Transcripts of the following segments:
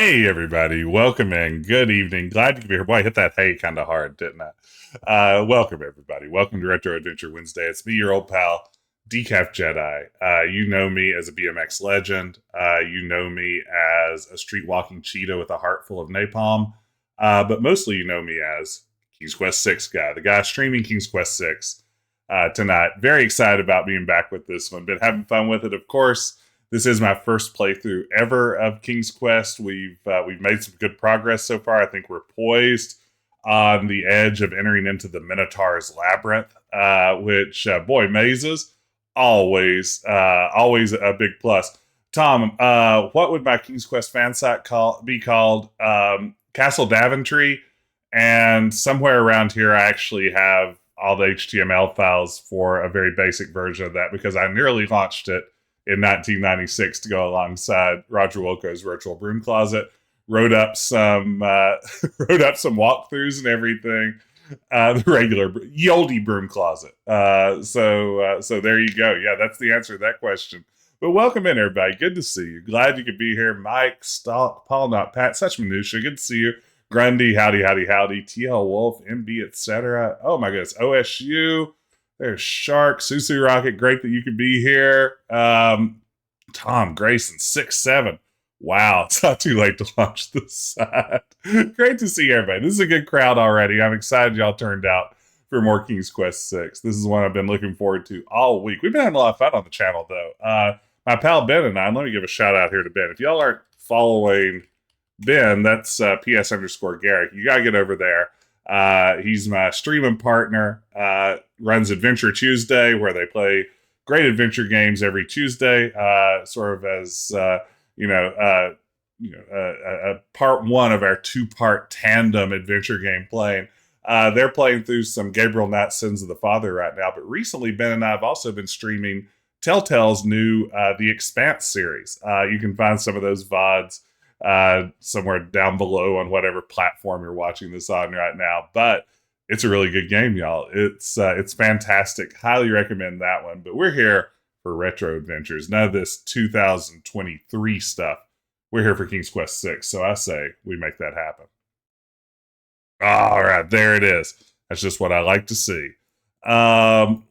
Hey everybody, welcome in. Good evening. Glad to be here. Boy, I hit that hey kind of hard, didn't I? Welcome everybody. Welcome to Retro Adventure Wednesday. It's me, your old pal, Decaf Jedi. You know me as a BMX legend. You know me as a street walking cheetah with a heart full of napalm. But mostly you know me as King's Quest 6 guy, the guy streaming King's Quest 6 tonight. Very excited about being back with this one. Been having fun with it, of course. This is my first playthrough ever of King's Quest. We've made some good progress so far. I think we're poised on the edge of entering into the Minotaur's labyrinth, which boy, mazes always a big plus. Tom, what would my King's Quest fan site be called? Castle Daventry, and somewhere around here I actually have all the HTML files for a very basic version of that because I nearly launched it in 1996 to go alongside Roger Wilco's virtual broom closet. Wrote up some walkthroughs and everything. The regular Yoldy broom closet. So there you go. Yeah, that's the answer to that question. But welcome in, everybody. Good to see you. Glad you could be here. Mike, Stalk, Paul, not Pat, such minutia. Good to see you. Grundy, howdy, howdy, howdy. TL Wolf, MB, etc. Oh my goodness. OSU. There's Shark, Susu Rocket. Great that you could be here. Tom Grayson, 6'7". Wow, it's not too late to launch this side. Great to see everybody. This is a good crowd already. I'm excited y'all turned out for more King's Quest 6. This is one I've been looking forward to all week. We've been having a lot of fun on the channel, though. My pal Ben and I, let me give a shout out here to Ben. If y'all aren't following Ben, that's PS_Garrick. You got to get over there. He's my streaming partner, runs Adventure Tuesday, where they play great adventure games every Tuesday, sort of as, a part one of our two-part tandem adventure game playing. They're playing through some Gabriel Knight Sins of the Father right now, but recently Ben and I have also been streaming Telltale's new The Expanse series. You can find some of those VODs somewhere down below on whatever platform you're watching this on right now. But it's a really good game, y'all. It's fantastic. Highly recommend that one. But we're here for retro adventures. None of this 2023 stuff. We're here for King's Quest 6. So I say we make that happen. All right, there it is. That's just what I like to see.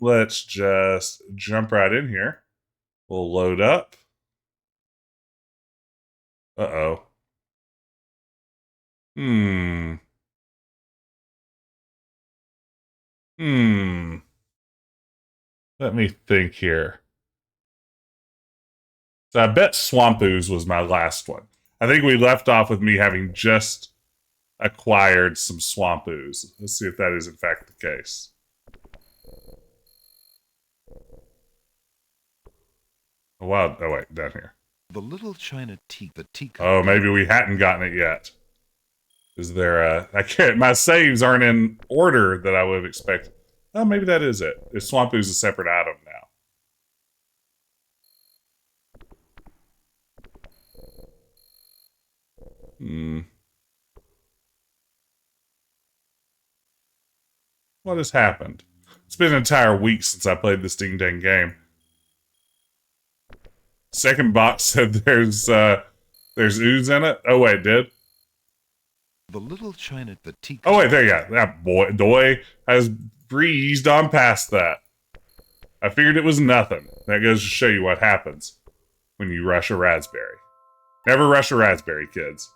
Let's just jump right in here. We'll load up. Uh-oh. Let me think here. So I bet Swamp Ooze was my last one. I think we left off with me having just acquired some Swamp Ooze. Let's see if that is in fact the case. Oh, wow. Oh, wait, down here. The little china teacup. Oh, maybe we hadn't gotten it yet. Is there I can't, my saves aren't in order that I would have expected. Oh, maybe that is it. Is Swamp Ooze a separate item now? What has happened? It's been an entire week since I played this ding-dang game. Second box said there's ooze in it. Oh wait, it did. The little china teacup. Oh wait, there you go. That boy has breezed on past that. I figured it was nothing. That goes to show you what happens when you rush a raspberry. Never rush a raspberry, kids.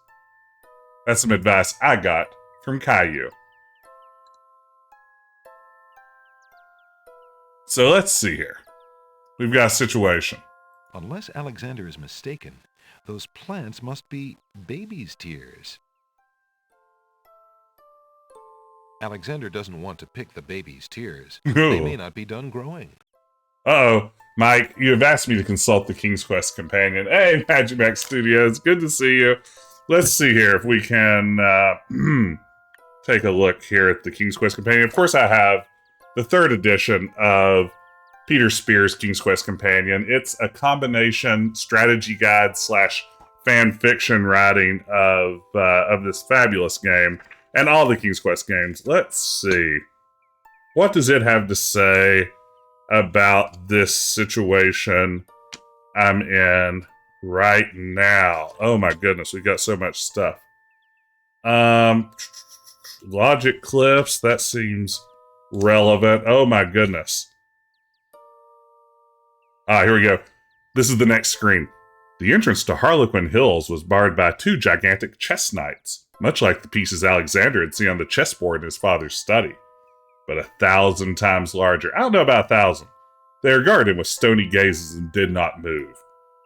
That's some advice I got from Caillou. So let's see here. We've got a situation. Unless Alexander is mistaken, those plants must be baby's tears. Alexander doesn't want to pick the baby's tears. They may not be done growing. Uh-oh. Mike, you have asked me to consult the King's Quest companion. Hey, Magic Mac Studios, good to see you. Let's see here if we can take a look here at the King's Quest companion. Of course, I have the 3rd edition of Peter Spear's King's Quest Companion. It's a combination strategy guide / fan fiction writing of this fabulous game and all the King's Quest games. Let's see. What does it have to say about this situation I'm in right now. Oh my goodness, we got so much stuff. Logic cliffs, that seems relevant. Oh my goodness. Here we go. This is the next screen. The entrance to Harlequin Hills was barred by 2 gigantic chess knights, much like the pieces Alexander had seen on the chessboard in his father's study, but 1,000 times larger. I don't know about 1,000. They were guarded with stony gazes and did not move.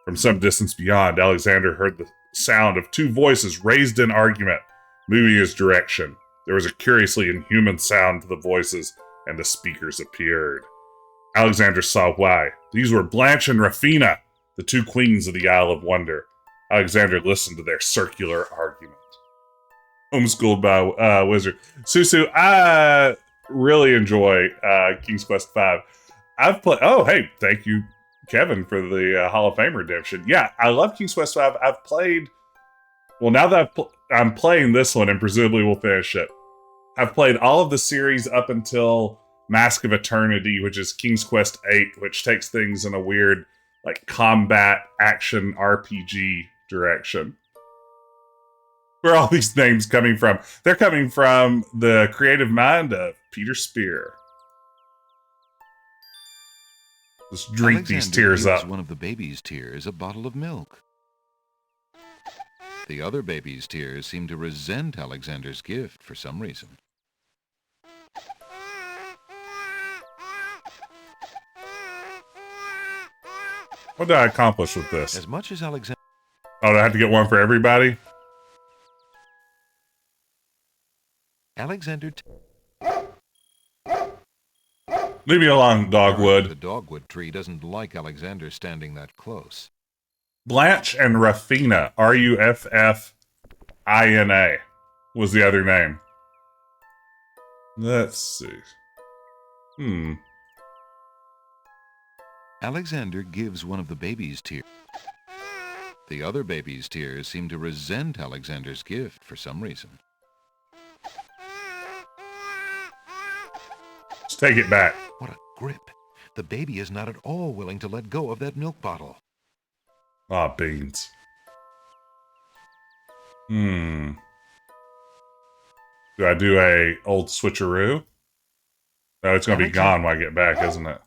From some distance beyond, Alexander heard the sound of 2 voices raised in argument, moving his direction. There was a curiously inhuman sound to the voices, and the speakers appeared. Alexander saw why. These were Blanche and Rafina, the 2 queens of the Isle of Wonder. Alexander listened to their circular argument. Homeschooled by Wizard. Susu, I really enjoy King's Quest V. I've played... Oh, hey, thank you, Kevin, for the Hall of Fame redemption. Yeah, I love King's Quest V. I've played... Well, now that I'm playing this one, and presumably we'll finish it, I've played all of the series up until Mask of Eternity, which is King's Quest VIII, which takes things in a weird, like, combat action RPG direction. Where are all these names coming from? They're coming from the creative mind of Peter Spear. Let's drink these tears up. One of the baby's tears a bottle of milk. The other baby's tears seem to resent Alexander's gift for some reason. What did I accomplish with this? As much as Alexander... Oh, do I have to get one for everybody? Alexander... Leave me alone, Dogwood. The dogwood tree doesn't like Alexander standing that close. Blanche and Rafina, Ruffina, was the other name. Let's see. Alexander gives one of the baby's tears. The other baby's tears seem to resent Alexander's gift for some reason. Let's take it back. What a grip. The baby is not at all willing to let go of that milk bottle. Ah, beans. Do I do a old switcheroo? No, it's going to be gone when I get back, isn't it?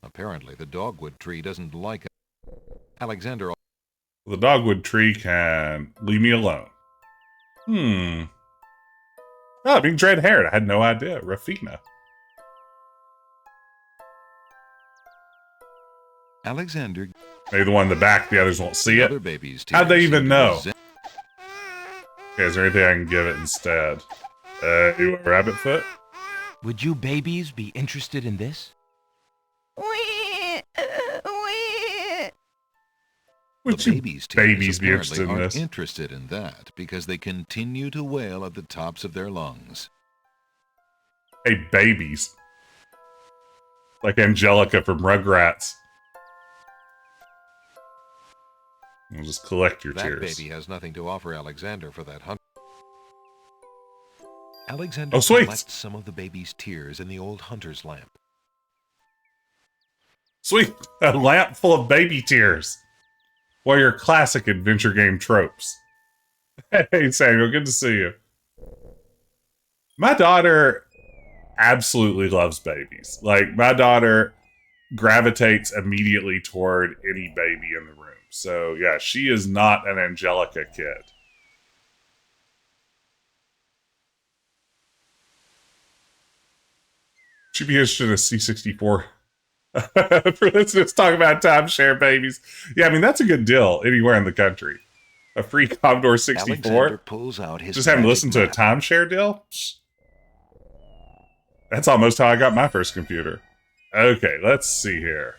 Apparently, the dogwood tree doesn't like Alexander. The dogwood tree can leave me alone. Oh, being dread-haired. I had no idea. Rafina. Alexander. Maybe the one in the back, the others won't see it. How'd they even know? Okay, is there anything I can give it instead? You want rabbit foot? Would you babies be interested in this? Would you babies be interested in this? Interested in that because they continue to wail at the tops of their lungs. Hey, babies. Like Angelica from Rugrats. We'll just collect your tears. That baby has nothing to offer Alexander for that hunt. Alexander collects some of the baby's tears in the old hunter's lamp. Sweet! A lamp full of baby tears. Well, your classic adventure game tropes. Hey, Samuel, good to see you. My daughter absolutely loves babies. Like, my daughter gravitates immediately toward any baby in the room. So, yeah, she is not an Angelica kid. She'd be interested in a C64. Let's talk about timeshare babies. Yeah, I mean, that's a good deal anywhere in the country. A free Commodore 64. Pulls out his just having to listen to a timeshare deal? That's almost how I got my first computer. Okay, let's see here.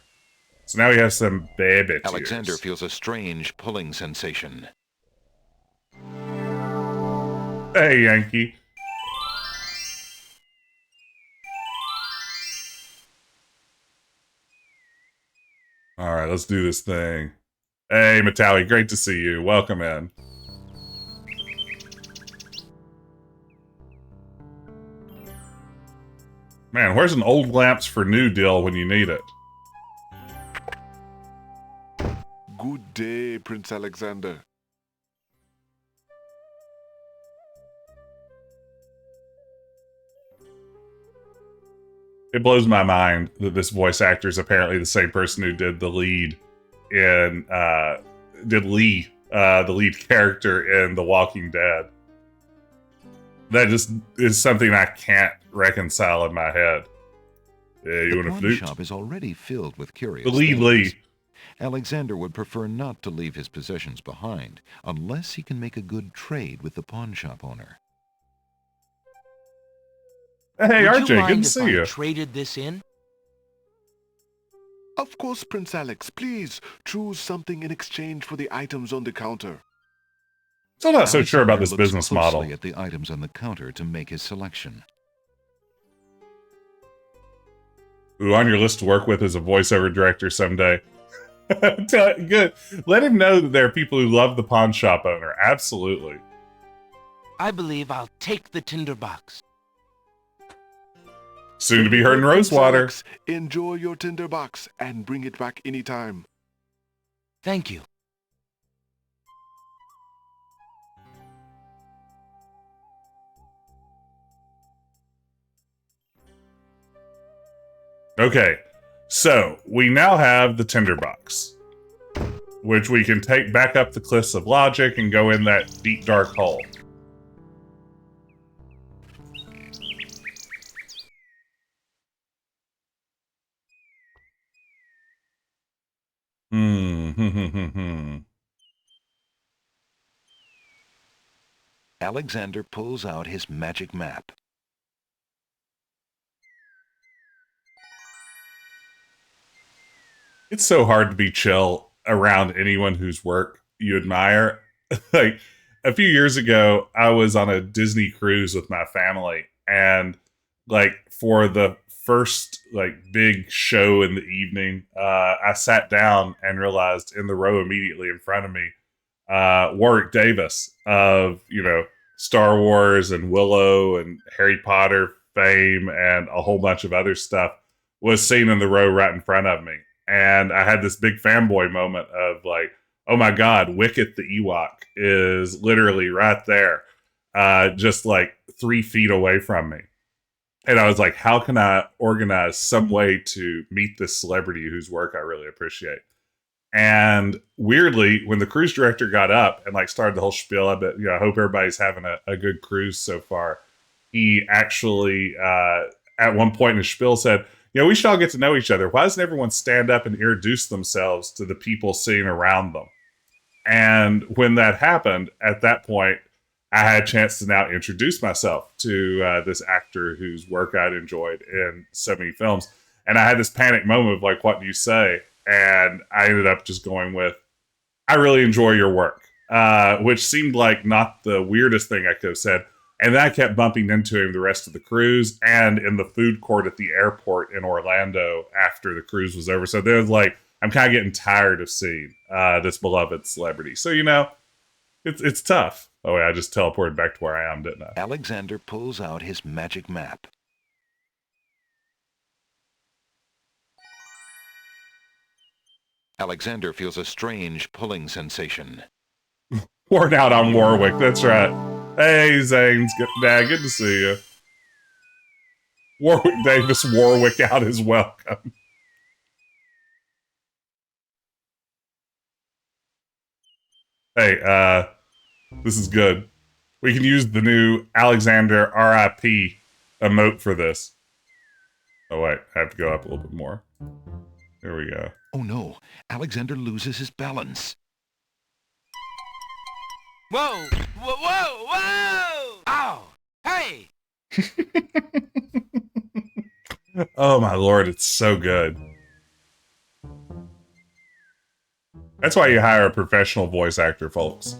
So now we have some baby tears. Alexander feels a strange pulling sensation. Hey, Yankee. All right, let's do this thing. Hey, Matawi, great to see you. Welcome in. Man, where's an old lamps for new deal when you need it? Good day, Prince Alexander. It blows my mind that this voice actor is apparently the same person who did the lead in did Lee, the lead character in The Walking Dead. That just is something I can't reconcile in my head. Yeah, you want a pawn flute? shop is already filled with curious The lead things. Lee. Alexander would prefer not to leave his possessions behind unless he can make a good trade with the pawn shop owner. Hey, Would RJ, you good mind to if see I you. traded this in? Of course, Prince Alex. Please choose something in exchange for the items on the counter. Still not so sure about Alexander this looks business model. closely at the items on the counter to make his selection. Ooh, on your list to work with as a voiceover director someday. Good. Let him know that there are people who love the pawn shop owner. Absolutely. I believe I'll take the tinderbox. Soon to be heard in Prince Rosewater. Alex, enjoy your tinderbox and bring it back anytime. Thank you. Okay, so we now have the tinderbox, which we can take back up the cliffs of logic and go in that deep dark hole. Alexander pulls out his magic map. It's so hard to be chill around anyone whose work you admire. Like a few years ago, I was on a Disney cruise with my family, and like for the first like big show in the evening, I sat down and realized in the row immediately in front of me, Warwick Davis of Star Wars and Willow and Harry Potter fame and a whole bunch of other stuff was seen in the row right in front of me. And I had this big fanboy moment of like, oh my God, Wicket the Ewok is literally right there, just like 3 feet away from me. And I was like, how can I organize some way to meet this celebrity whose work I really appreciate? And weirdly, when the cruise director got up and like started the whole spiel, I hope everybody's having a good cruise so far. He actually, at one point in his spiel said, we should all get to know each other. Why doesn't everyone stand up and introduce themselves to the people sitting around them? And when that happened, at that point, I had a chance to now introduce myself to this actor whose work I'd enjoyed in so many films. And I had this panic moment of like, what do you say? And I ended up just going with, I really enjoy your work, which seemed like not the weirdest thing I could have said. And then I kept bumping into him the rest of the cruise and in the food court at the airport in Orlando after the cruise was over. So there's like, I'm kind of getting tired of seeing this beloved celebrity. So, it's tough. Oh, yeah, I just teleported back to where I am, didn't I? Alexander pulls out his magic map. Alexander feels a strange pulling sensation. Worn out on Warwick, that's right. Hey, Zane's good to see you. Warwick Davis, Warwick out is welcome. Hey, this is good. We can use the new Alexander RIP emote for this. Oh, wait, I have to go up a little bit more. There we go. Oh no, Alexander loses his balance. Whoa! Whoa! Whoa! Whoa! Ow! Hey! Oh my lord, it's so good. That's why you hire a professional voice actor, folks.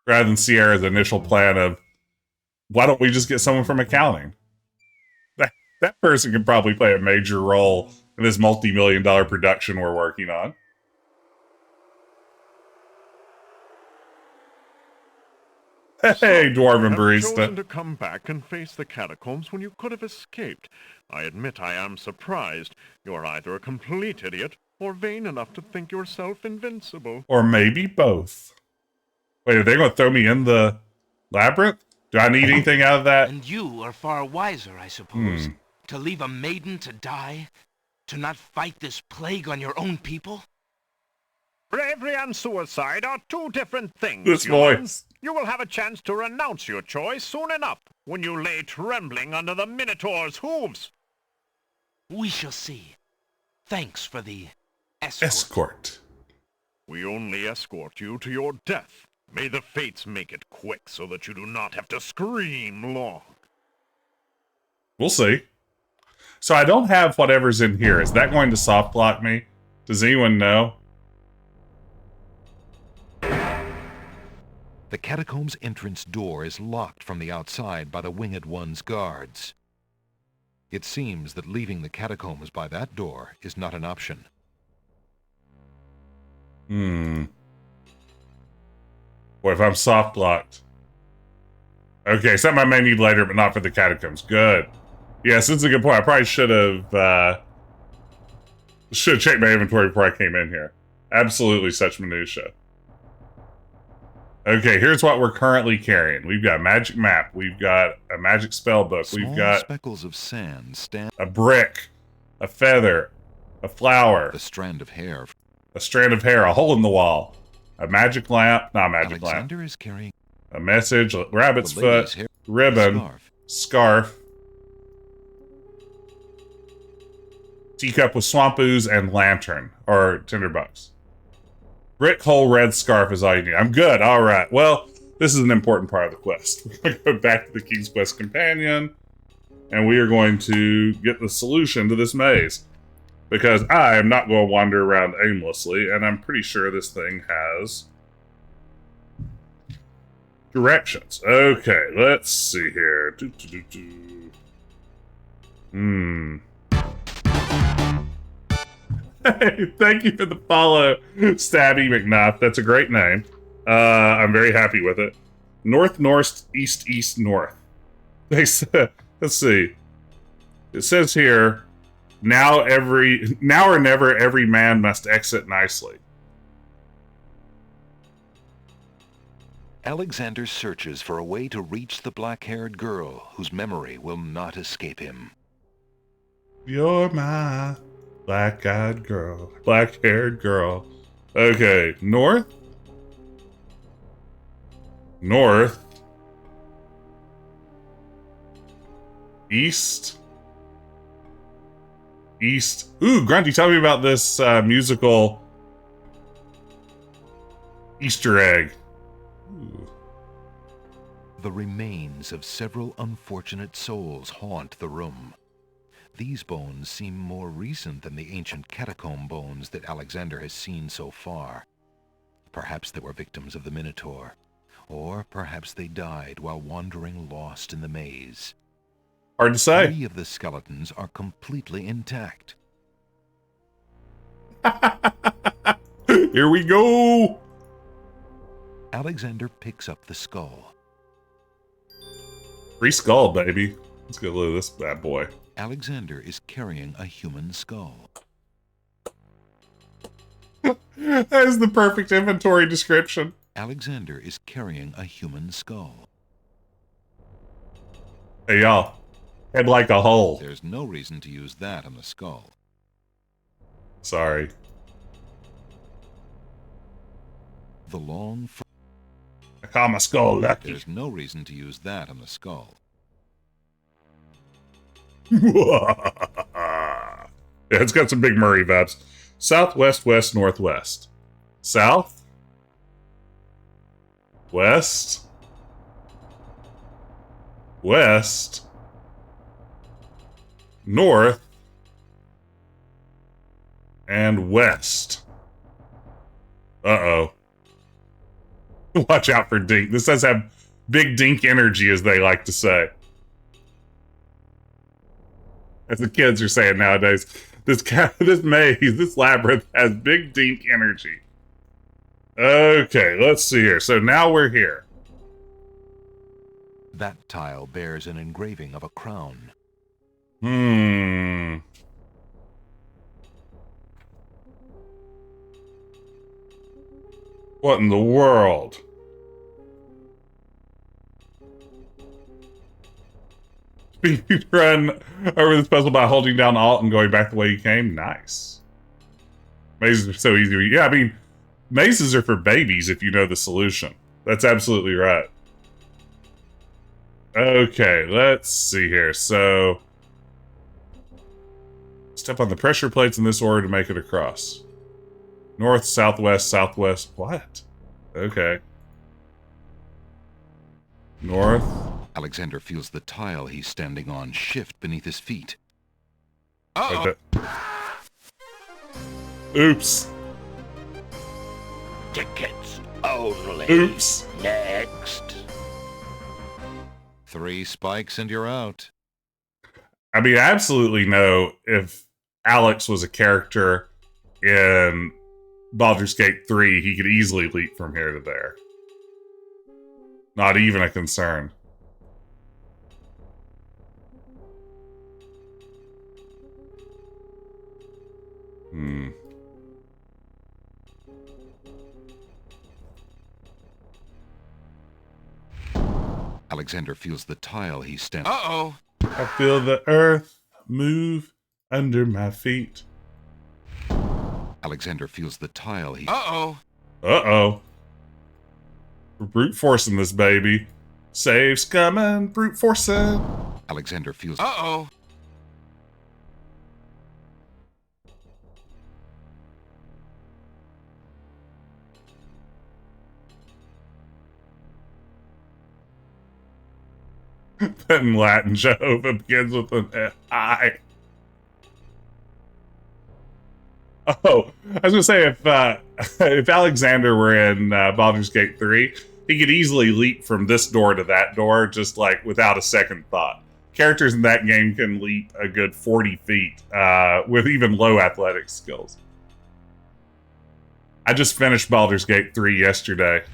Rather than Sierra's initial plan of, why don't we just get someone from accounting? That person could probably play a major role in this multi-million-dollar production we're working on. Hey, Dwarven have Barista. chosen to come back and face the catacombs when you could have escaped. I admit I am surprised. You're either a complete idiot or vain enough to think yourself invincible. Or maybe both. Wait, are they going to throw me in the labyrinth? Do I need anything out of that? And you are far wiser, I suppose. To leave a maiden to die? To not fight this plague on your own people? Bravery and suicide are two different things, This humans. voice. You will have a chance to renounce your choice soon enough, when you lay trembling under the Minotaur's hooves. We shall see. Thanks for the escort. Escort. We only escort you to your death. May the fates make it quick so that you do not have to scream long. We'll see. So I don't have whatever's in here. Is that going to soft lock me? Does anyone know? The catacomb's entrance door is locked from the outside by the Winged One's guards. It seems that leaving the catacombs by that door is not an option. Boy, if I'm soft locked. Okay, something I may need later, but not for the catacombs. Good. Yes, this is a good point. I probably should have checked my inventory before I came in here. Absolutely such minutia. Okay, here's what we're currently carrying. We've got a magic map. We've got a magic spell book. Small We've got speckles of sand stand a brick, a feather, a flower, the strand of hair. a strand of hair, a hole in the wall, a magic lamp, not a magic lamp, Alexander is carrying a message, rabbit's the lady's foot, hair ribbon, scarf. scarf, teacup with swamp ooze, and lantern, or tinderbox. Brick, hole, red scarf is all you need. I'm good. All right. Well, this is an important part of the quest. We're going to go back to the King's Quest Companion, and we are going to get the solution to this maze. Because I am not going to wander around aimlessly, and I'm pretty sure this thing has directions. Okay, let's see here. Hey, thank you for the follow, Stabby McNuff. That's a great name. I'm very happy with it. North, north, east, east, north. They said, let's see. It says here, now or never, every man must exit nicely. Alexander searches for a way to reach the black-haired girl whose memory will not escape him. You're my black-eyed girl, black-haired girl. Okay, north, north, east, east. Ooh, Grunty, tell me about this musical Easter egg. Ooh. The remains of several unfortunate souls haunt the room. These bones seem more recent than the ancient catacomb bones that Alexander has seen so far. Perhaps they were victims of the Minotaur, or perhaps they died while wandering lost in the maze. Hard to say. 3 of the skeletons are completely intact. Here we go. Alexander picks up the skull. Free skull, baby. Let's get a look at this bad boy. Alexander is carrying a human skull. That is the perfect inventory description. Alexander is carrying a human skull. Hey, y'all. Head like a hole. There's no reason to use that on the skull. Sorry. The long... I call my skull lucky. There's no reason to use that on the skull. Yeah, it's got some Big Murray vibes. Southwest, west, northwest. South. West. West. North. And west. Uh-oh. Watch out for Dink. This does have big Dink energy, as they like to say. As the kids are saying nowadays, this maze, this labyrinth has big Dink energy. Okay, let's see here. So now we're here. That tile bears an engraving of a crown. What in the world? Speed run over this puzzle by holding down Alt and going back the way you came. Nice. Mazes are so easy. Yeah, I mean, mazes are for babies if you know the solution. That's absolutely right. Okay, let's see here. So, step on the pressure plates in this order to make it across. North, southwest, southwest. What? Okay. North. Alexander feels the tile he's standing on shift beneath his feet. Uh-oh. Oops. Tickets only. Oops. Next. 3 spikes and you're out. I mean, I absolutely know if Alex was a character in Baldur's Gate 3, he could easily leap from here to there. Not even a concern. Alexander feels the tile he's standing on. Uh-oh. I feel the earth move under my feet. Alexander feels the tile he... Uh-oh. Uh-oh. We're brute forcing this baby. Save's coming, brute forcing. Alexander feels... Uh-oh. In Latin, Jehovah begins with an I. Oh, I was gonna say if Alexander were in Baldur's Gate 3, he could easily leap from this door to that door, just like without a second thought. Characters in that game can leap a good 40 feet with even low athletic skills. I just finished Baldur's Gate 3 yesterday.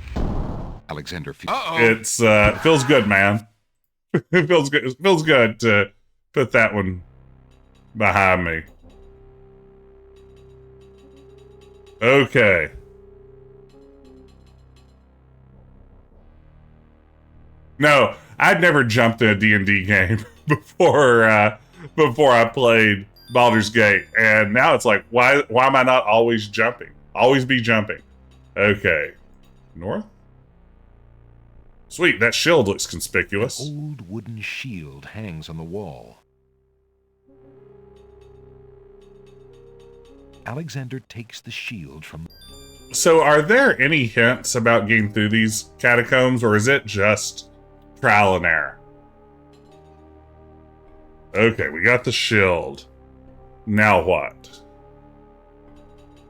Alexander feels... Uh-oh. It's feels good, man. It feels good. It feels good to put that one behind me. Okay. No, I'd never jumped in a D&D game before I played Baldur's Gate, and now it's like, why am I not always jumping? Always be jumping. Okay. North? Sweet, that shield looks conspicuous. An old wooden shield hangs on the wall. Alexander takes the shield from... So are there any hints about getting through these catacombs, or is it just trial and error? Okay, we got the shield. Now what?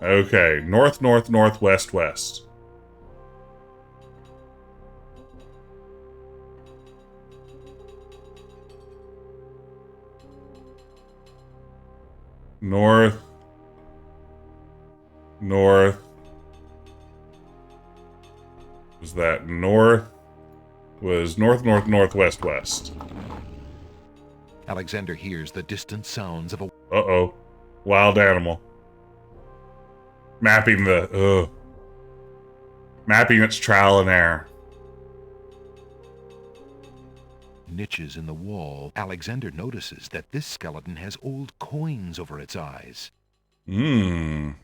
Okay, north, north, north, west, west. North. North. Was that north? Was north, north, north, west, west. Alexander hears the distant sounds of a... Uh-oh. Wild animal. Mapping the... Mapping its trial and error. niches in the wall. Alexander notices that this skeleton has old coins over its eyes. Don't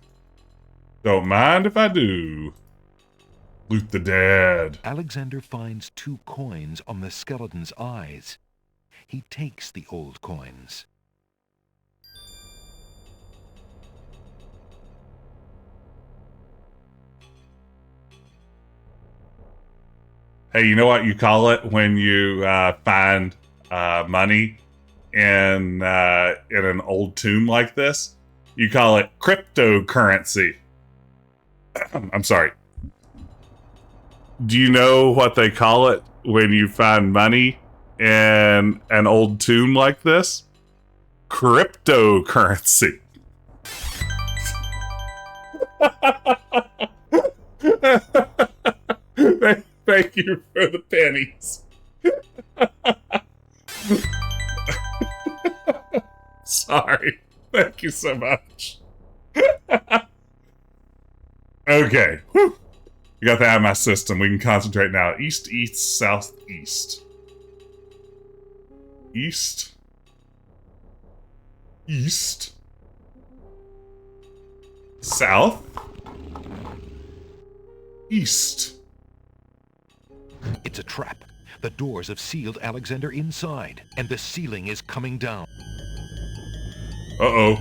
mind if I do. Loot the dead. Alexander finds 2 coins on the skeleton's eyes. He takes the old coins. Hey, you know what you call it when you find money in an old tomb like this? You call it cryptocurrency. I'm sorry. Do you know what they call it when you find money in an old tomb like this? Cryptocurrency. Thank you for the pennies. Sorry. Thank you so much. Okay. Whew. You got that out of my system. We can concentrate now. East, east, south, east. East. East. South. East. It's a trap. The doors have sealed Alexander inside, and the ceiling is coming down. Uh-oh.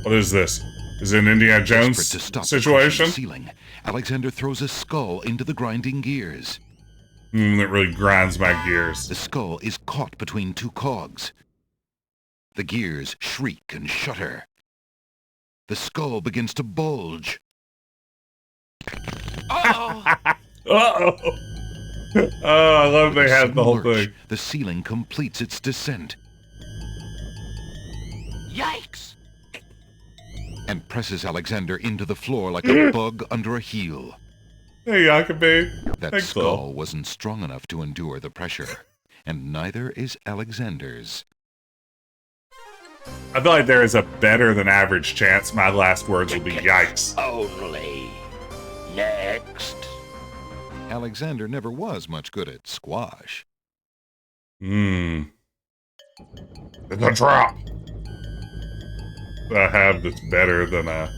What is this? Is it an Indiana Jones Desperate to stop situation? the ceiling, Alexander throws a skull into the grinding gears. That really grinds my gears. The skull is caught between two cogs. The gears shriek and shudder. The skull begins to bulge. Uh-oh! Uh-oh. Oh, I love they had the whole Lurch, thing. the ceiling completes its descent Yikes! and presses Alexander into the floor like a bug under a heel. Hey, Jacoby. That Thanks, skull Phil. wasn't strong enough to endure the pressure, and neither is Alexander's. I feel like there is a better than average chance my last words will be yikes. Only. Next. Alexander never was much good at squash. It's a trap. I have that's better than a...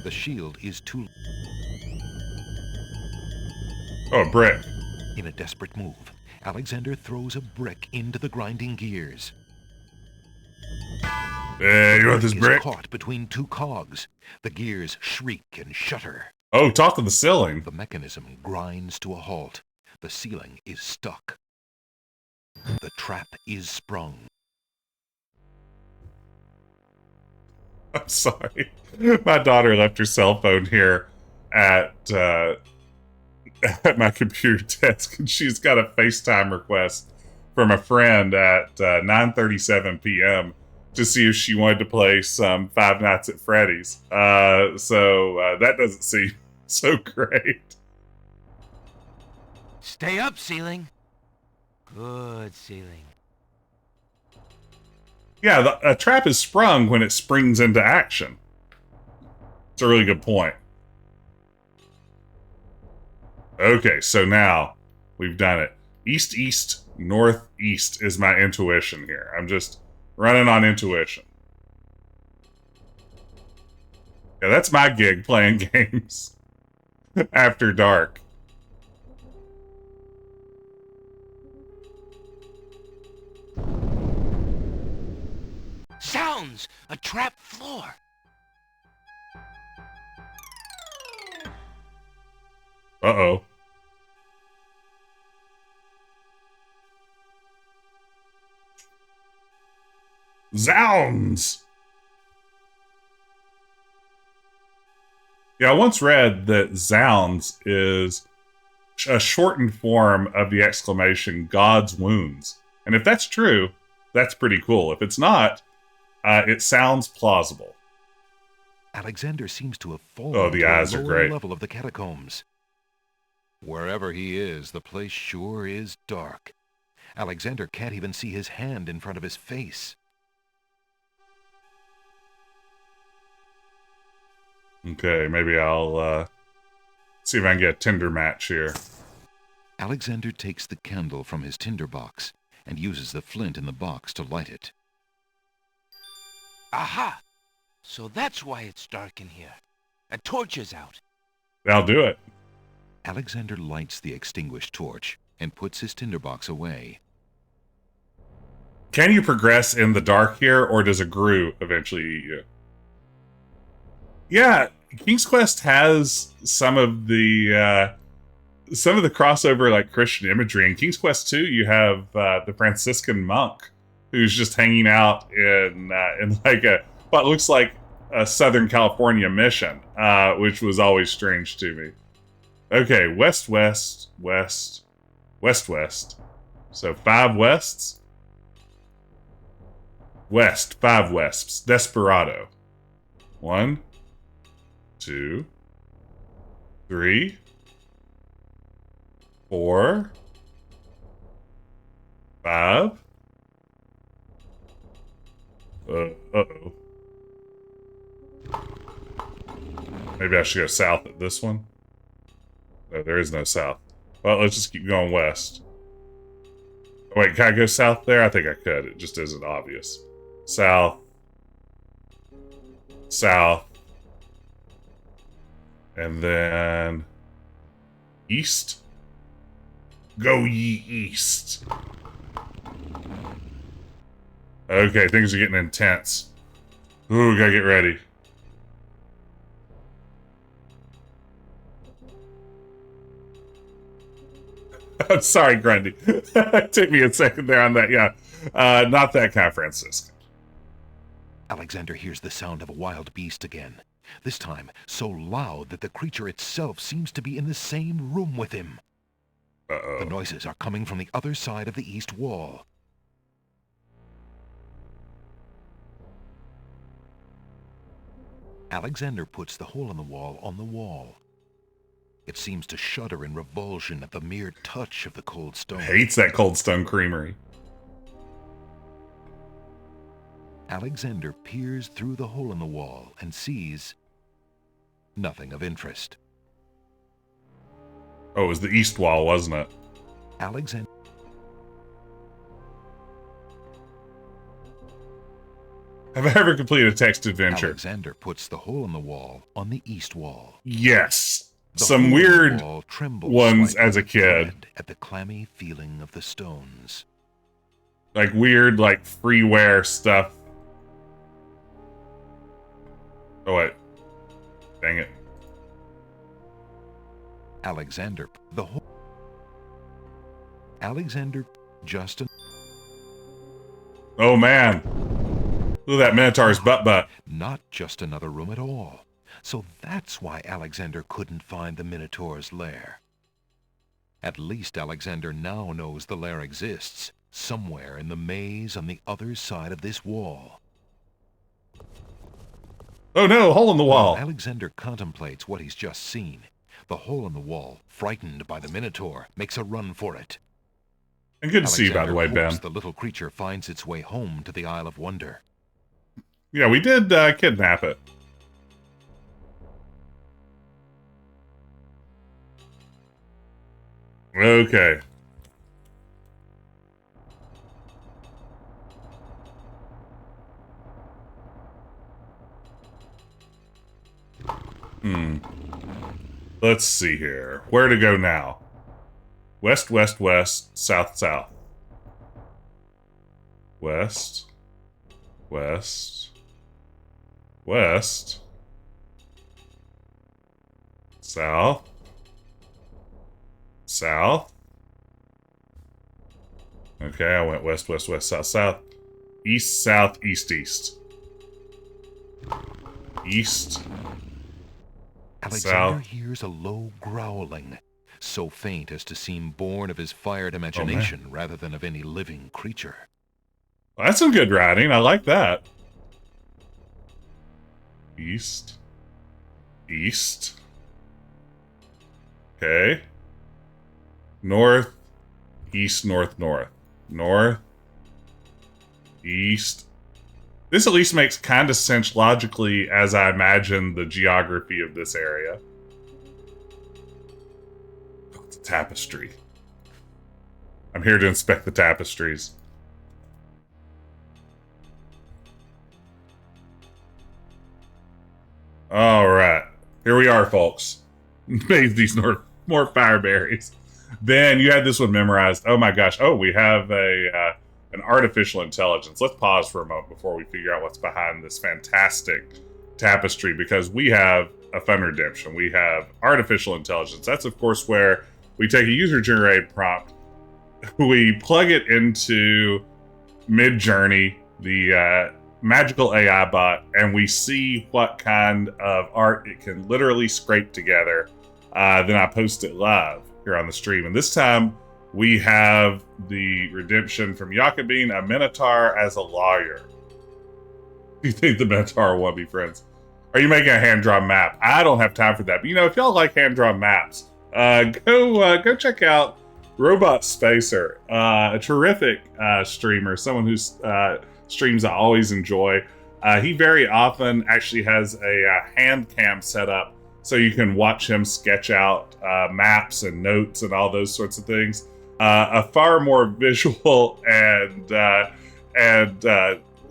The shield is too... Oh, a brick. In a desperate move, Alexander throws a brick into the grinding gears. You want this Is brick? caught between two cogs. The gears shriek and shudder. Oh, talk to the ceiling. The mechanism grinds to a halt. The ceiling is stuck. The trap is sprung. I'm sorry. My daughter left her cell phone here at my computer desk, and she's got a FaceTime request from a friend at 9:37 p.m. to see if she wanted to play some Five Nights at Freddy's. So that doesn't seem so great. Stay up, ceiling. Good, ceiling. Yeah, a trap is sprung when it springs into action. It's a really good point. Okay, so now we've done it. East, east, north, east is my intuition here. I'm just running on intuition. Yeah, that's my gig, playing games after dark. Sounds! A trap floor! Uh-oh. Zounds! Yeah, I once read that Zounds is a shortened form of the exclamation, God's wounds. And if that's true, that's pretty cool. If it's not, it sounds plausible. Alexander seems to have fallen Oh, the to eyes a are lower great. level of the catacombs. Wherever he is, the place sure is dark. Alexander can't even see his hand in front of his face. Okay, maybe I'll see if I can get a tinder match here. Alexander takes the candle from his tinder box and uses the flint in the box to light it. Aha! So that's why it's dark in here. A torch is out. That'll do it. Alexander lights the extinguished torch and puts his tinderbox away. Can you progress in the dark here, or does a grue eventually eat you? Yeah, King's Quest has some of the crossover like Christian imagery. In King's Quest 2, you have the Franciscan monk who's just hanging out in like what looks like a Southern California mission, which was always strange to me. Okay, west, west, west, west, west. So 5 wests. West, 5 wesps. Desperado. 1, 2, 3, 4, 5. Uh-oh. Maybe I should go south at this one. No, there is no south. Well, let's just keep going west. Oh, wait, can I go south there? I think I could. It just isn't obvious. South. South. And then... east? Go ye east. Okay, things are getting intense. Ooh, gotta get ready. I'm sorry, Grundy. It took me a second there on that. Yeah, not that kind, Francisco. Alexander hears the sound of a wild beast again. This time, so loud that the creature itself seems to be in the same room with him. Uh-oh. The noises are coming from the other side of the east wall. Alexander puts the hole in the wall on the wall. It seems to shudder in revulsion at the mere touch of the cold stone. Hates that cold stone creamery. Alexander peers through the hole in the wall and sees nothing of interest. Oh, it was the east wall, wasn't it? Alexander... Have I ever completed a text adventure? Alexander puts the hole in the wall on the east wall. Yes. The Some hole in the weird wall trembles ones slightly as a kid. at the clammy feeling of the stones. Like weird, like freeware stuff. Oh, wait. Dang it. Alexander Justin... Oh, man. Look at that Minotaur's butt. Not just another room at all. So that's why Alexander couldn't find the Minotaur's lair. At least Alexander now knows the lair exists, somewhere in the maze on the other side of this wall. Oh no, hole in the wall. While Alexander contemplates what he's just seen, the hole in the wall, frightened by the Minotaur, makes a run for it. And good to see you, by the way, Ben. The little creature finds its way home to the Isle of Wonder. Yeah, we did kidnap it. Okay. Let's see here. Where to go now? West, west, west, south, south. West. West. West. South. South. Okay, I went west, west, west, south, south. East, south, east, east. East. Alexander South. hears a low growling, so faint as to seem born of his fired imagination rather than of any living creature. Well, that's some good writing. I like that. East. East. Okay. North. East, north, north. North. East. This at least makes kind of sense logically as I imagine the geography of this area. Oh, it's a tapestry. I'm here to inspect the tapestries. Alright. Here we are, folks. Made these more fireberries. Ben, you had this one memorized. Oh my gosh. Oh, we have an artificial intelligence. Let's pause for a moment before we figure out what's behind this fantastic tapestry, because we have a fun redemption. We have artificial intelligence. That's, of course, where we take a user-generated prompt, we plug it into Midjourney, the magical AI bot, and we see what kind of art it can literally scrape together. Then I post it live here on the stream. And this time, we have the redemption from Jakobine, a Minotaur as a lawyer. Do you think the Minotaur will be friends? Are you making a hand-drawn map? I don't have time for that. But, you know, if y'all like hand-drawn maps, go check out Robot Spacer, a terrific streamer, someone whose streams I always enjoy. He very often actually has a hand cam set up so you can watch him sketch out maps and notes and all those sorts of things. A far more visual and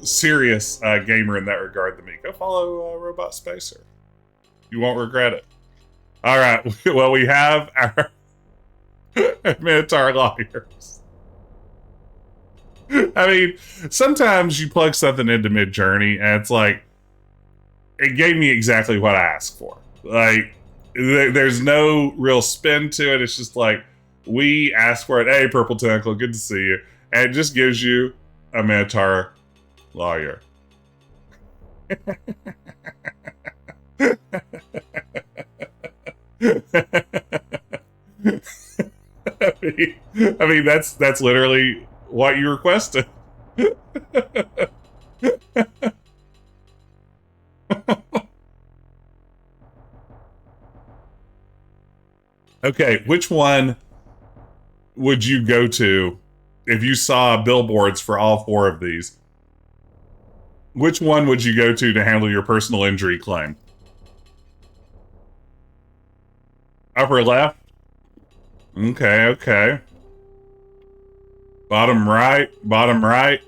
serious gamer in that regard than me. Go follow Robot Spacer. You won't regret it. All right. Well, we have our Minotaur lawyers. I mean, sometimes you plug something into Mid-Journey and it's like, it gave me exactly what I asked for. Like, there's no real spin to it. It's just like, we asked for it. Hey, Purple Tentacle, good to see you. And it just gives you a Minotaur lawyer. I mean, that's literally what you requested. Okay, which one would you go to if you saw billboards for all four of these? Which one would you go to handle your personal injury claim? Upper left? Okay, okay. Bottom right? Bottom right?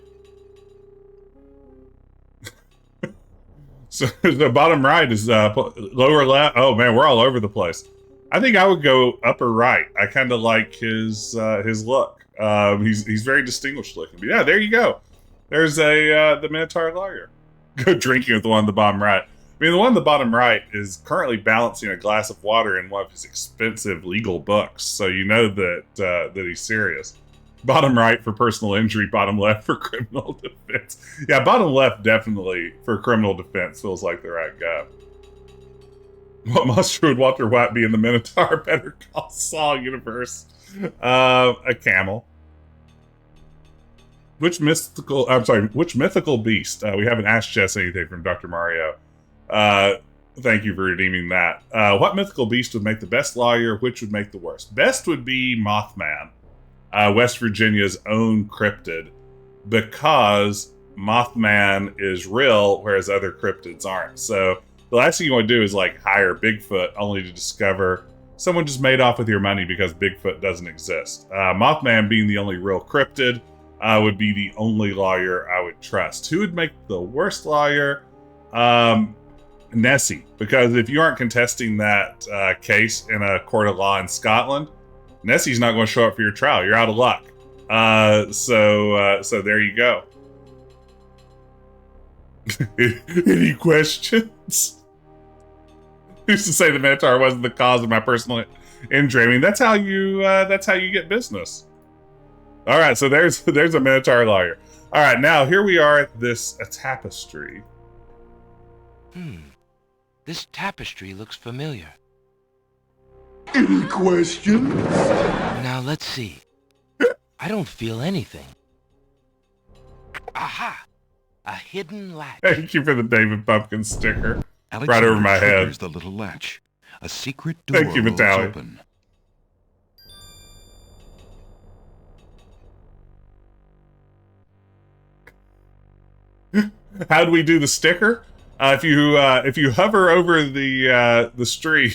So the bottom right is lower left. Oh man, we're all over the place. I think I would go upper right. I kind of like his look. He's very distinguished looking. But yeah, there you go. There's the Minotaur lawyer. Go drinking with the one on the bottom right. I mean, the one on the bottom right is currently balancing a glass of water in one of his expensive legal books, so you know that he's serious. Bottom right for personal injury, bottom left for criminal defense. Yeah, bottom left definitely for criminal defense feels like the right guy. What monster would Walter White be in the Minotaur Better Call Saul universe? A camel. Which mythical beast? We haven't asked Jess anything from Dr. Mario. Thank you for redeeming that. What mythical beast would make the best lawyer? Which would make the worst? Best would be Mothman, West Virginia's own cryptid, because Mothman is real, whereas other cryptids aren't. So the last thing you want to do is like hire Bigfoot only to discover someone just made off with your money because Bigfoot doesn't exist. Mothman being the only real cryptid would be the only lawyer I would trust. Who would make the worst lawyer? Nessie, because if you aren't contesting that case in a court of law in Scotland, Nessie's not going to show up for your trial. You're out of luck. So there you go. Any questions? Who's to say the Minotaur wasn't the cause of my personal injury? I mean, that's how you get business. All right, so there's a Minotaur lawyer. All right, now here we are at this tapestry. This tapestry looks familiar. Any questions? Now let's see. I don't feel anything. Aha! A hidden latch. Thank you for the David Pumpkin sticker. Alexander Right over my head. triggers the little latch. A secret door Thank you, rolls Vitaly. open. How do we do the sticker? If you hover over the stream,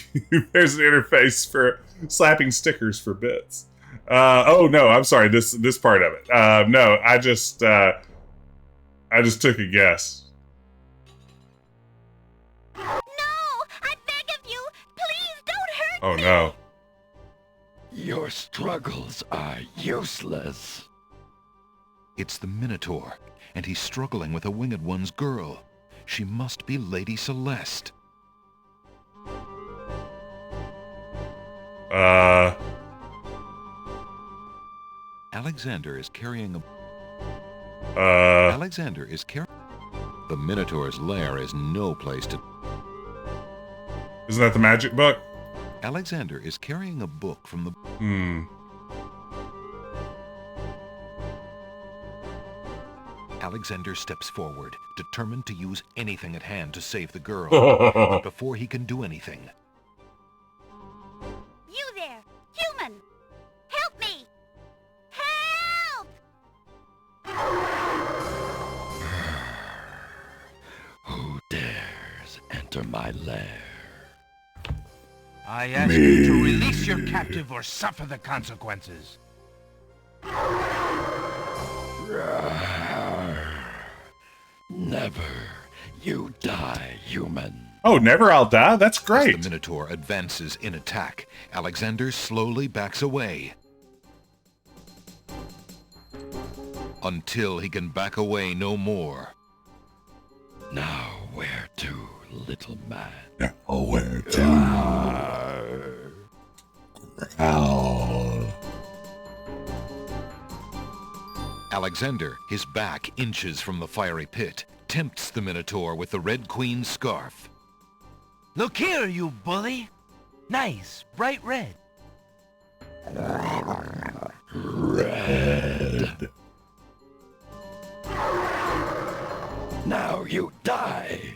there's an interface for slapping stickers for bits. Oh no, I'm sorry. This part of it. No, I just took a guess. No! I beg of you! Please don't hurt me! Oh no. Your struggles are useless. It's the Minotaur, and he's struggling with a Winged One's girl. She must be Lady Celeste. Alexander is carrying a... Alexander is carrying... The Minotaur's lair is no place to... Isn't that the magic book? Alexander is carrying a book from the... Alexander steps forward, determined to use anything at hand to save the girl. But before he can do anything... You there, human! Help me! Help! Who dares enter my lair? I ask you to release your captive or suffer the consequences. Never. You die, human. Oh, never I'll die? That's As great. the Minotaur advances in attack, Alexander slowly backs away. Until he can back away no more. Now where to, little man? Oh, where to? Growl. Alexander, his back inches from the fiery pit, tempts the Minotaur with the Red Queen's scarf. Look here, you bully. Nice, bright red. Red. Now you die.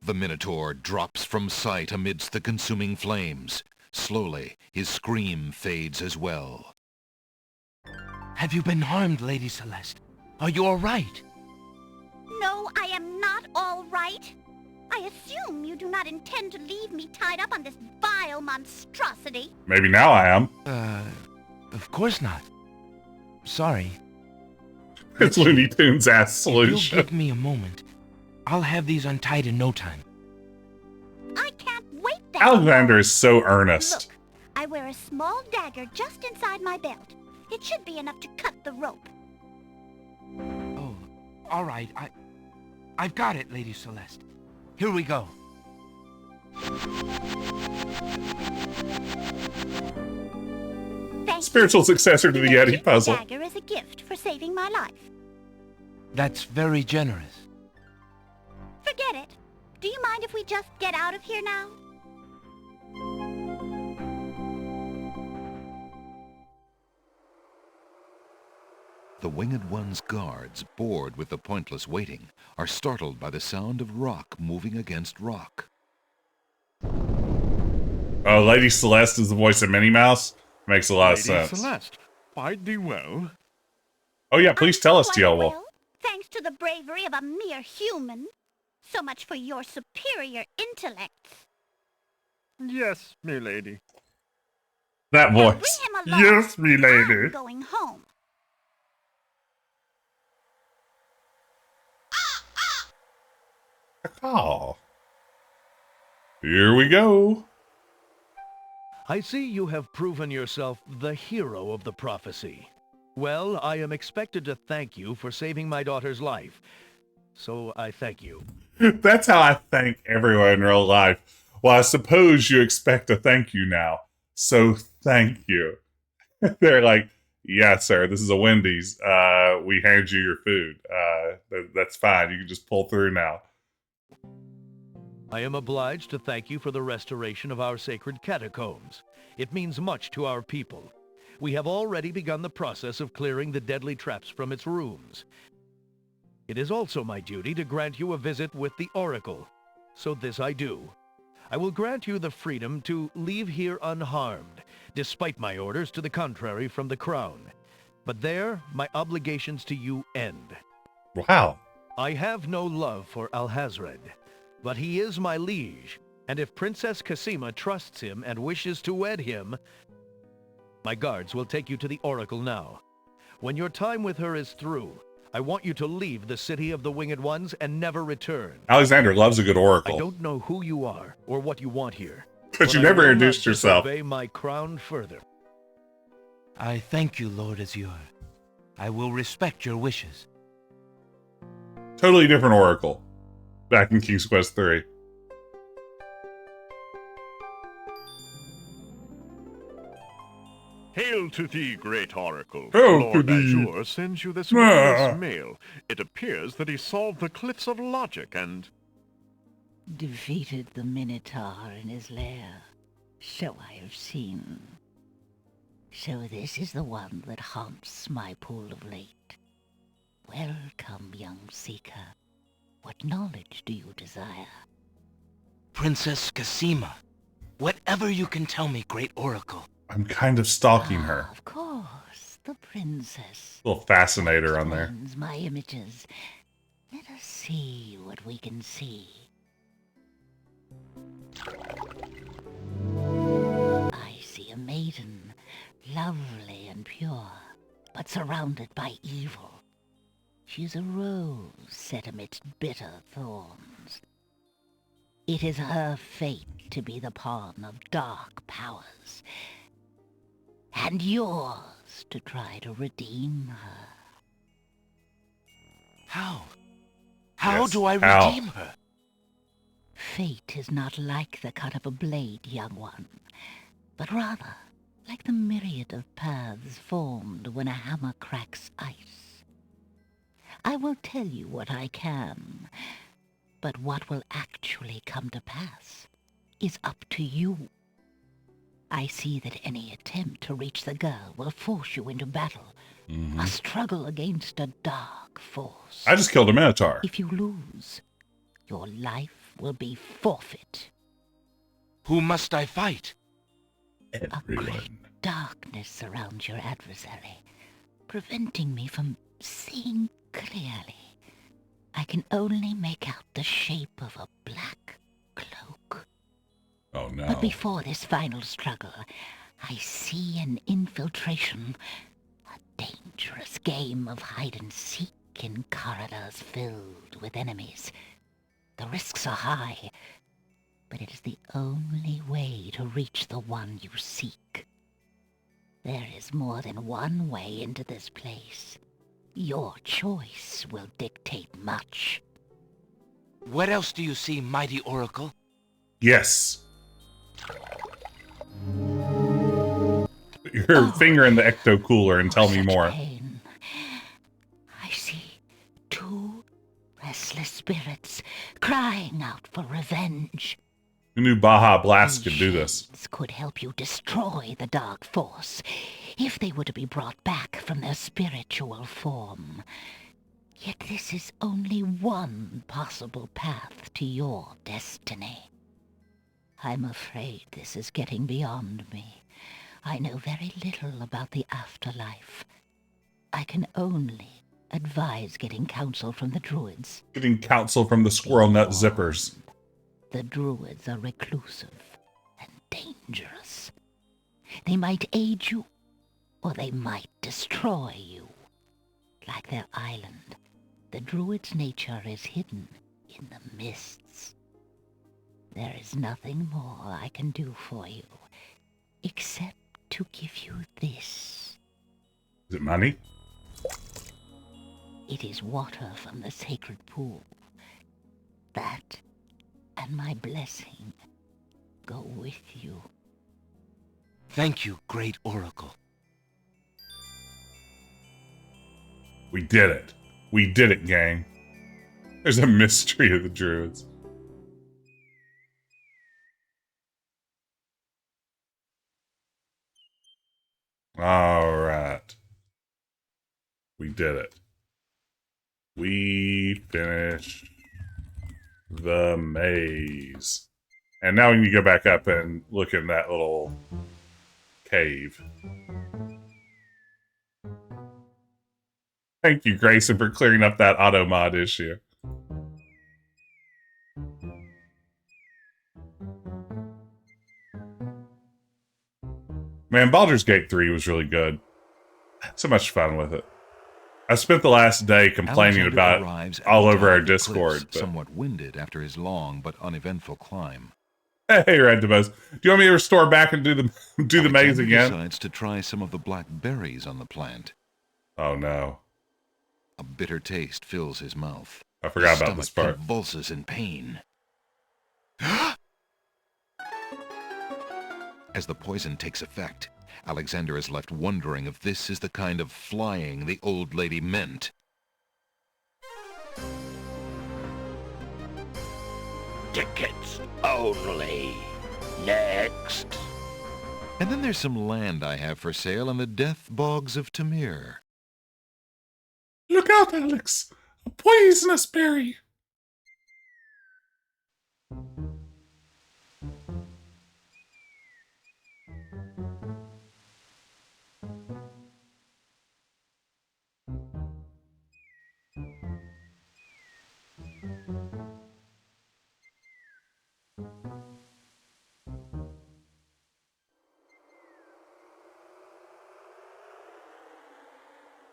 The Minotaur drops from sight amidst the consuming flames. Slowly, his scream fades as well. Have you been harmed, Lady Celeste? Are you all right? No, I am not all right. I assume you do not intend to leave me tied up on this vile monstrosity. Maybe now I am. Of course not. Sorry. It's Looney Tunes ass If solution. you'll give me a moment, I'll have these untied in no time. I can't wait that Alexander long. is so earnest. Look, I wear a small dagger just inside my belt. It should be enough to cut the rope. Oh, all right. I've got it, Lady Celeste. Here we go. Thank Spiritual successor to you. the You may Yeti keep puzzle. The dagger as a gift for saving my life. That's very generous. Forget it. Do you mind if we just get out of here now? The Winged One's guards, bored with the pointless waiting, are startled by the sound of rock moving against rock. Oh, Lady Celeste is the voice of Minnie Mouse? Makes a lot of Lady sense. Celeste, fight thee well. Oh yeah, please tell us, Quite TL well, Wolf. thanks to the bravery of a mere human. So much for your superior intellects. Yes, me lady. That Now voice. bring him along. Yes, me I'm lady. going home. Oh. Here we go. I see you have proven yourself the hero of the prophecy. Well, I am expected to thank you for saving my daughter's life. So I thank you. That's how I thank everyone in real life. Well, I suppose you expect a thank you now. So thank you. They're like, yeah, sir, this is a Wendy's. We hand you your food. That's fine. You can just pull through now. I am obliged to thank you for the restoration of our sacred catacombs. It means much to our people. We have already begun the process of clearing the deadly traps from its rooms. It is also my duty to grant you a visit with the Oracle. So this I do. I will grant you the freedom to leave here unharmed, despite my orders to the contrary from the Crown. But there, my obligations to you end. Wow. I have no love for Alhazred, but he is my liege, and if Princess Cassima trusts him and wishes to wed him, my guards will take you to the Oracle now. When your time with her is through, I want you to leave the City of the Winged Ones and never return. Alexander loves a good I oracle. don't know who you are or what you want here. But you I never will not introduced yourself. disobey my crown further. I thank you, Lord Azure. I will respect your wishes. Totally different oracle. Back in King's Quest 3. Hail to thee, great oracle. Hail to Lord thee. Azure sends you this Ah. marvelous mail. It appears that he solved the cliffs of logic and... Defeated the Minotaur in his lair. So I have seen. So this is the one that haunts my pool of late. Welcome, young seeker. What knowledge do you desire? Princess Cassima. Whatever you can tell me, great oracle. I'm kind of stalking her. Of course, the princess. Little fascinator on there. Explains my images. Let us see what we can see. I see a maiden, lovely and pure, but surrounded by evil. She is a rose set amidst bitter thorns. It is her fate to be the pawn of dark powers, and yours to try to redeem her. How? How Yes, do I how? redeem her? Fate is not like the cut of a blade, young one, but rather like the myriad of paths formed when a hammer cracks ice. I will tell you what I can, but what will actually come to pass is up to you. I see that any attempt to reach the girl will force you into battle, a struggle against a dark force. I just killed a Minotaur. If you lose, your life will be forfeit. Who must I fight? A great darkness surrounds your adversary, preventing me from seeing clearly. I can only make out the shape of a black cloak. Oh no. But before this final struggle, I see an infiltration, a dangerous game of hide-and-seek in corridors filled with enemies. The risks are high, but it is the only way to reach the one you seek. There is more than one way into this place. Your choice will dictate much. What else do you see, mighty oracle? Yes. Put your finger in the ecto cooler and tell me Such more. pain. I see two restless spirits crying out for revenge. Who knew Baja Blast could do this? This could help you destroy the dark force, if they were to be brought back from their spiritual form. Yet this is only one possible path to your destiny. I'm afraid this is getting beyond me. I know very little about the afterlife. I can only advise getting counsel from the druids. Getting counsel from the squirrel nut zippers. The druids are reclusive and dangerous. They might aid you, or they might destroy you. Like their island, the druid's nature is hidden in the mists. There is nothing more I can do for you, except to give you this. Is it money? It is water from the sacred pool. That and my blessing go with you. Thank you, great oracle. We did it. We did it, gang. There's a mystery of the druids. All right. We did it. We finished the maze. And now we need to go back up and look in that little cave. Thank you, Grayson, for clearing up that auto mod issue. Man, Baldur's Gate 3 was really good. So much fun with it. I spent the last day complaining Alexander about arrives at all the over top our of the Discord. cliffs, somewhat winded after his long but uneventful climb. Hey, Red DeBose, do you want me to restore back and do the maze Alexander again? decides to try some of the black berries on the plant. Oh no. A bitter taste fills his mouth. I forgot His about this stomach part. convulses in pain. As the poison takes effect, Alexander is left wondering if this is the kind of flying the old lady meant. Tickets only. Next. And then there's some land I have for sale in the death bogs of Tamir. Look out, Alex! A poisonous berry!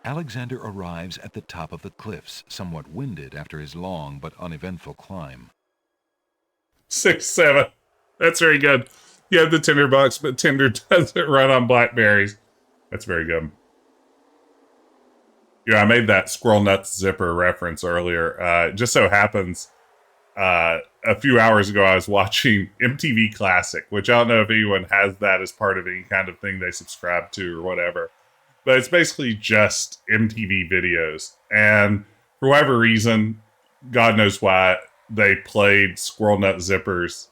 Alexander arrives at the top of the cliffs, somewhat winded after his long but uneventful climb. 6-7. That's very good. You have the tinderbox, but Tinder doesn't run on blackberries. That's very good. Yeah, I made that squirrel nuts zipper reference earlier. It just so happens, a few hours ago, I was watching MTV Classic, which I don't know if anyone has that as part of any kind of thing they subscribe to or whatever. But it's basically just MTV videos. And for whatever reason, God knows why, they played Squirrel Nut Zipper's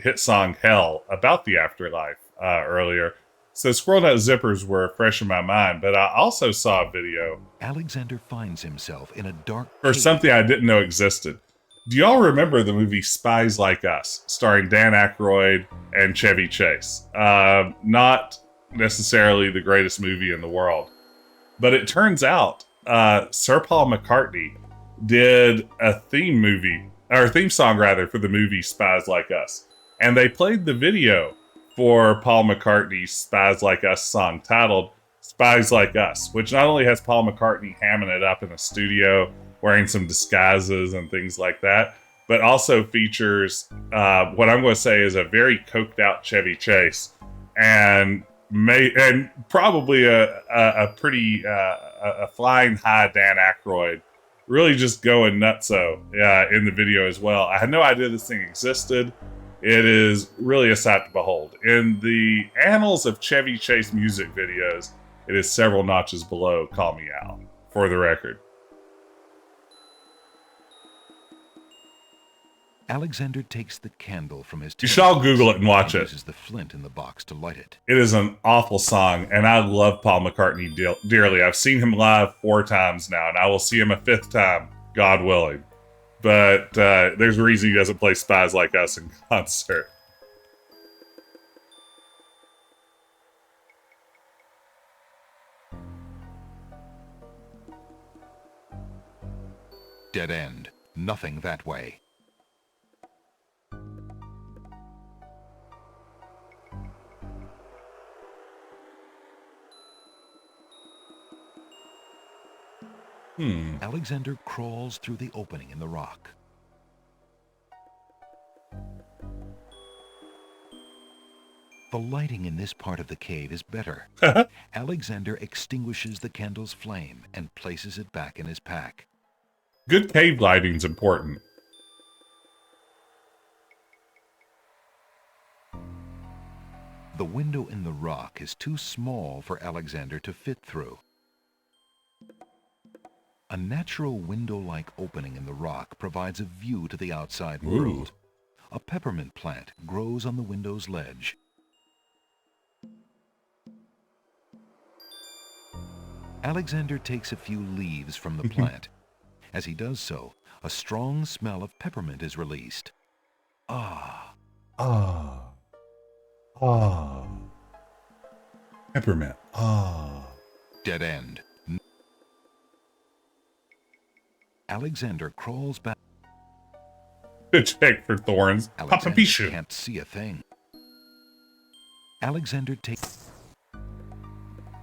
hit song Hell about the afterlife earlier. So Squirrel Nut Zippers were fresh in my mind. But I also saw a video. Alexander finds himself in a dark for cave. something I didn't know existed. Do y'all remember the movie Spies Like Us, starring Dan Aykroyd and Chevy Chase? Not necessarily the greatest movie in the world, but it turns out Sir Paul McCartney did a theme song for the movie Spies Like Us, and they played the video for Paul McCartney's Spies Like Us song titled Spies Like Us, which not only has Paul McCartney hamming it up in a studio wearing some disguises and things like that, but also features what I'm going to say is a very coked out Chevy Chase and probably a pretty flying high Dan Aykroyd, really just going nutso in the video as well. I had no idea this thing existed. It is really a sight to behold. In the annals of Chevy Chase music videos, it is several notches below Call Me Out, for the record. Alexander takes the candle from his You should all Google it and watch it. Uses the flint in the box to light it. It is an awful song, and I love Paul McCartney dearly. I've seen him live 4 times now, and I will see him a 5th time, God willing. But there's a reason he doesn't play Spies Like Us in concert. Dead end. Nothing that way. Alexander crawls through the opening in the rock. The lighting in this part of the cave is better. Alexander extinguishes the candle's flame and places it back in his pack. Good cave lighting's important. The window in the rock is too small for Alexander to fit through. A natural window-like opening in the rock provides a view to the outside world. A peppermint plant grows on the window's ledge. Alexander takes a few leaves from the plant. As he does so, a strong smell of peppermint is released. Ah. Ah. Ah. Peppermint. Ah. Dead end. Alexander crawls back. Check for thorns. Alexander can't see a thing. Alexander takes...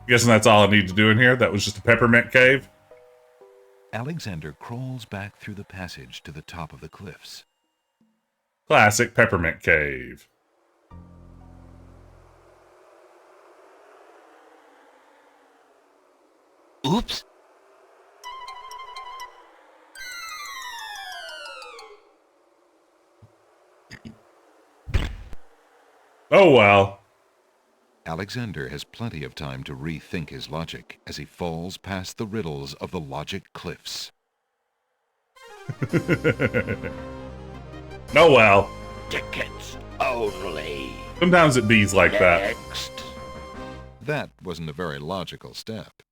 Guessing that's all I need to do in here? That was just a peppermint cave? Alexander crawls back through the passage to the top of the cliffs. Classic peppermint cave. Oops. Oh well. Alexander has plenty of time to rethink his logic as he falls past the riddles of the logic cliffs. No well. Tickets only. Sometimes it bees like that. Next. That wasn't a very logical step.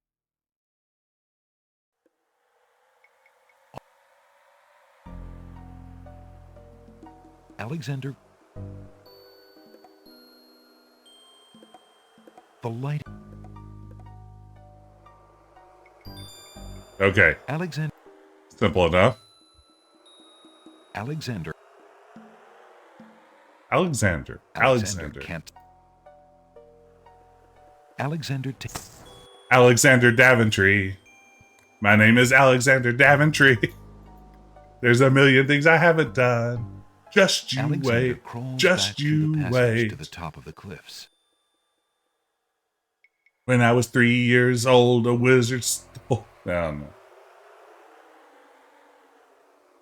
Alexander. The light. Okay. Alexander. Simple enough. Alexander. Alexander can't. Alexander Daventry. My name is Alexander Daventry. There's a million things I haven't done. Just you Alexander wait. crawls Just back through you the passage wait. to the top of the cliffs. When I was 3 years old, a wizard stole. I don't know.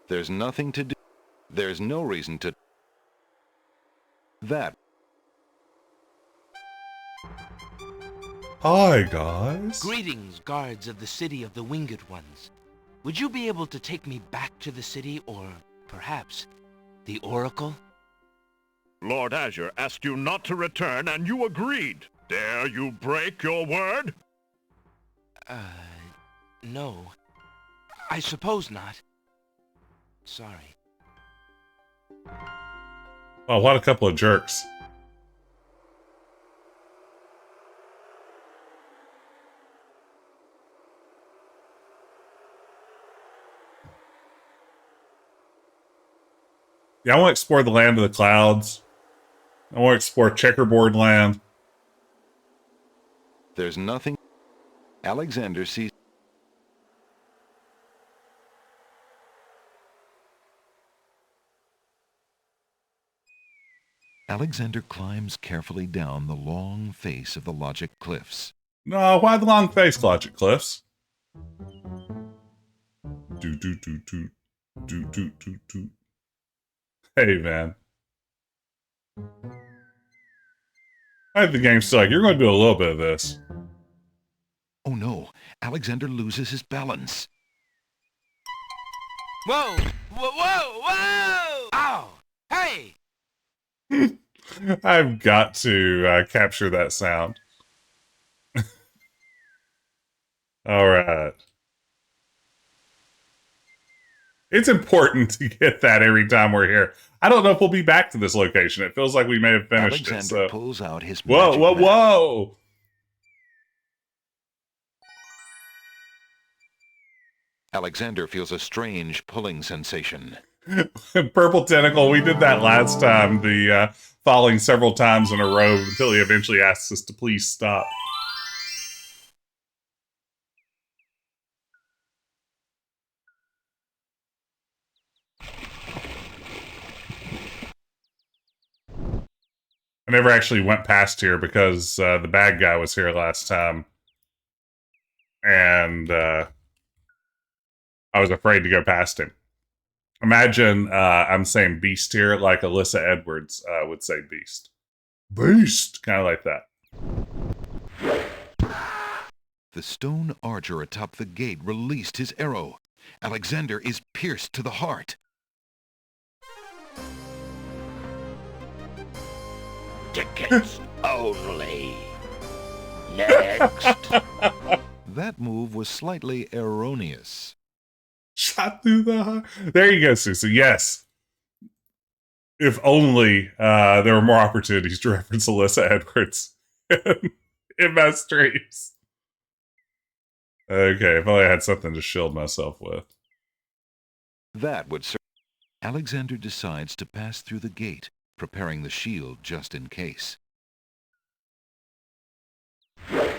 There's nothing to do. There's no reason to. That. Hi, guys. Greetings, guards of the city of the Winged Ones. Would you be able to take me back to the city, or perhaps the Oracle? Lord Azure asked you not to return, and you agreed. Dare you break your word? No. I suppose not. Sorry. Oh, what a couple of jerks. Yeah, I want to explore the land of the clouds. I want to explore checkerboard land. There's nothing. Alexander sees. Alexander climbs carefully down the long face of the Logic Cliffs. No, why the long face, Logic Cliffs? Do do do do do do do do. Hey, man. I think the game's still like, you're going to do a little bit of this. Oh no, Alexander loses his balance. Whoa! Whoa! Whoa! Whoa! Ow! Hey! I've got to capture that sound. All right. It's important to get that every time we're here. I don't know if we'll be back to this location. It feels like we may have finished Alexander it. So. pulls out his Whoa, magic whoa, map. whoa! Alexander feels a strange pulling sensation. Purple tentacle. We did that last time. The falling several times in a row until he eventually asks us to please stop. I never actually went past here because the bad guy was here last time. And I was afraid to go past him. Imagine I'm saying beast here like Alyssa Edwards would say beast. Beast! Kind of like that. The stone archer atop the gate released his arrow. Alexander is pierced to the heart. Tickets only. Next. That move was slightly erroneous. Shot through the heart. There you go, Susie. Yes. If only there were more opportunities to reference Alyssa Edwards in my streams. Okay, if only I had something to shield myself with. That would serve. Alexander decides to pass through the gate, preparing the shield just in case. The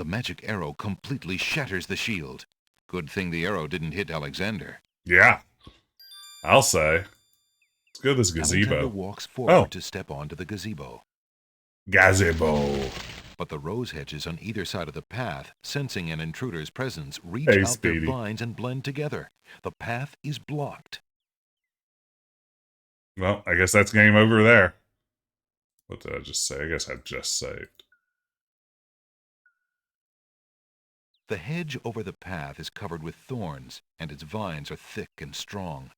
magic arrow completely shatters the shield. Good thing the arrow didn't hit Alexander. Yeah. I'll say. Let's go to this gazebo. Alexander walks forward to step onto the gazebo. Gazebo. But the rose hedges on either side of the path, sensing an intruder's presence, reach Hey, out Speedy. their vines and blend together. The path is blocked. Well, I guess that's game over there. What did I just say? I guess I just saved. The hedge over the path is covered with thorns, and its vines are thick and strong.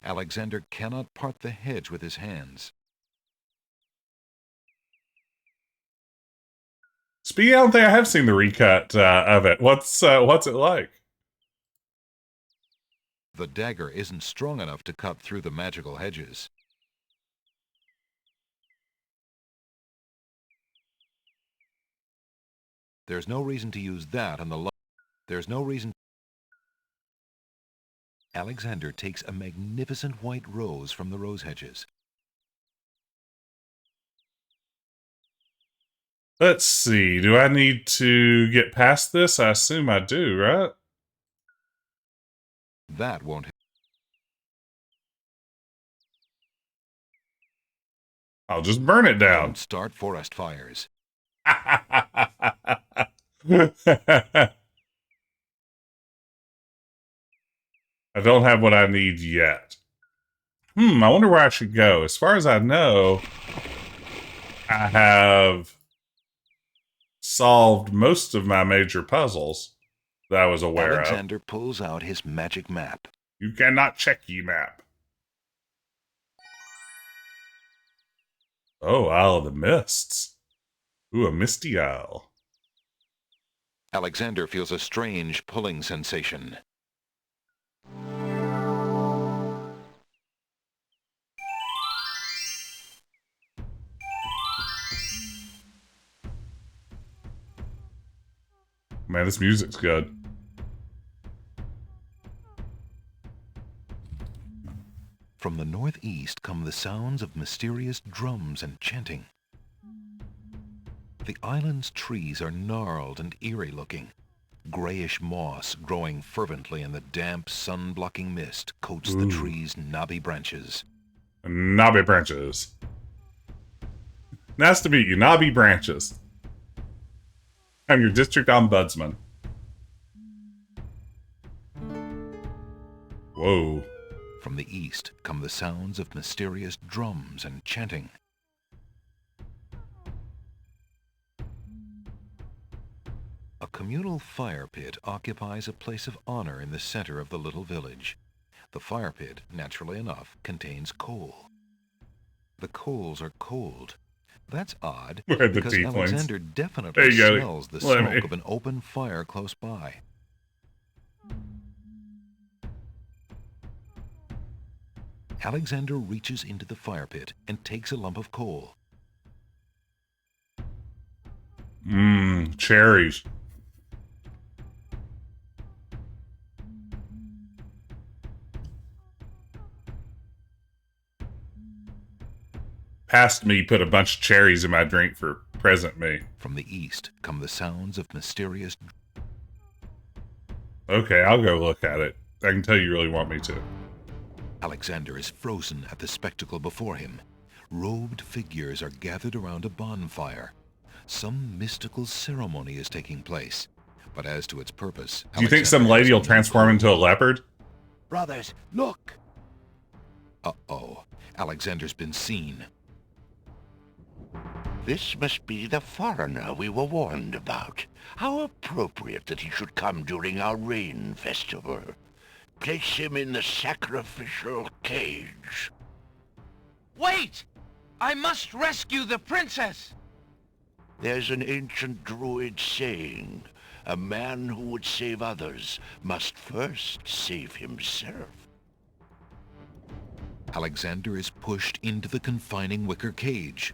Alexander cannot part the hedge with his hands. Speaking, I don't think I have seen the recut of it. What's it like? The dagger isn't strong enough to cut through the magical hedges. There's no reason to use that on the There's no reason. Alexander takes a magnificent white rose from the rose hedges. Let's see. Do I need to get past this? I assume I do, right? That won't. I'll just burn it down. Don't start forest fires. I don't have what I need yet. I wonder where I should go. As far as I know, I have solved most of my major puzzles that I was aware of. Alexander pulls out his magic map. You cannot check ye map. Oh, Isle of the Mists. Ooh, a misty isle. Alexander feels a strange pulling sensation. Man, this music's good. From the northeast come the sounds of mysterious drums and chanting. The island's trees are gnarled and eerie-looking. Grayish moss growing fervently in the damp, sun-blocking mist coats the trees' knobby branches. Knobby branches. Nice to meet you, Knobby Branches. I'm your district ombudsman. Whoa. From the east come the sounds of mysterious drums and chanting. A communal fire pit occupies a place of honor in the center of the little village. The fire pit, naturally enough, contains coal. The coals are cold. That's odd, because Alexander definitely smells the smoke of an open fire close by. Alexander reaches into the fire pit and takes a lump of coal. Cherries. Past me put a bunch of cherries in my drink for present me. From the east come the sounds of mysterious... Okay, I'll go look at it. I can tell you really want me to. Alexander is frozen at the spectacle before him. Robed figures are gathered around a bonfire. Some mystical ceremony is taking place. But as to its purpose... Do you think some lady will transform into a leopard? Brothers, look! Uh-oh. Alexander's been seen. This must be the foreigner we were warned about. How appropriate that he should come during our rain festival. Place him in the sacrificial cage. Wait! I must rescue the princess! There's an ancient druid saying, a man who would save others must first save himself. Alexander is pushed into the confining wicker cage.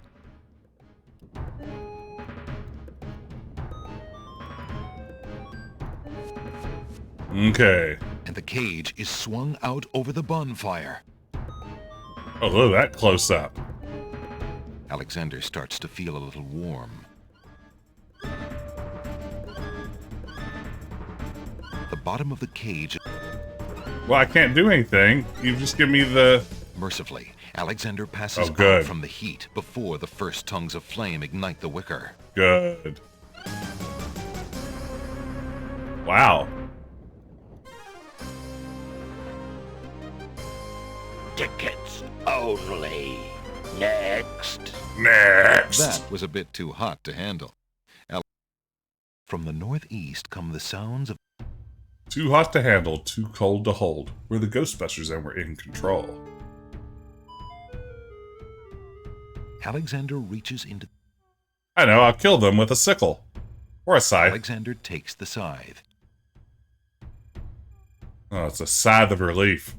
Okay. And the cage is swung out over the bonfire. Oh, look at that close up. Alexander starts to feel a little warm. The bottom of the cage... Well, I can't do anything. You just give me the... Mercifully, Alexander passes out from the heat before the first tongues of flame ignite the wicker. Good. Wow. Tickets only. Next. Next. That was a bit too hot to handle. From the northeast come the sounds of... Too hot to handle, too cold to hold. We're the Ghostbusters and we're in control. Alexander reaches into... I know, I'll kill them with a sickle. Or a scythe. Alexander takes the scythe. Oh, it's a scythe of relief.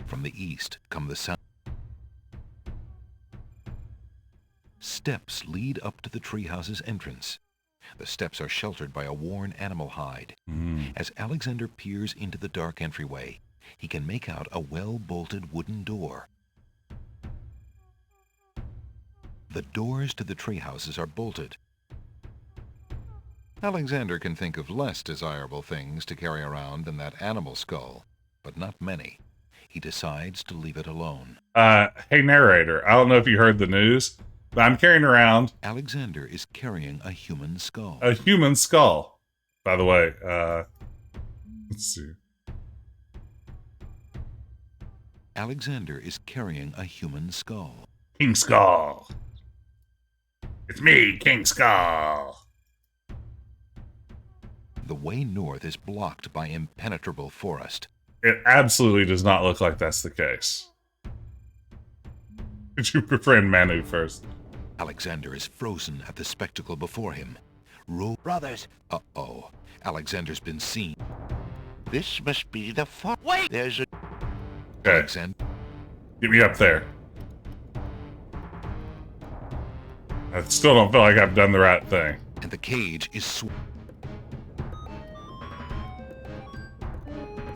From the east come the sound. Steps lead up to the treehouse's entrance. The steps are sheltered by a worn animal hide. As Alexander peers into the dark entryway, he can make out a well-bolted wooden door. The doors to the treehouses are bolted. Alexander can think of less desirable things to carry around than that animal skull, but not many. He decides to leave it alone. Hey, narrator, I don't know if you heard the news, but I'm carrying around... Alexander is carrying a human skull. A human skull. By the way, let's see. Alexander is carrying a human skull. King Skull. It's me, King Skull. The way north is blocked by impenetrable forest. It absolutely does not look like that's the case. Could you befriend Manu first? Alexander is frozen at the spectacle before him. Brothers. Uh-oh. Alexander's been seen. This must be the Wait! There's a... Okay, Alexander. get me up there. I still don't feel like I've done the right thing. And the cage is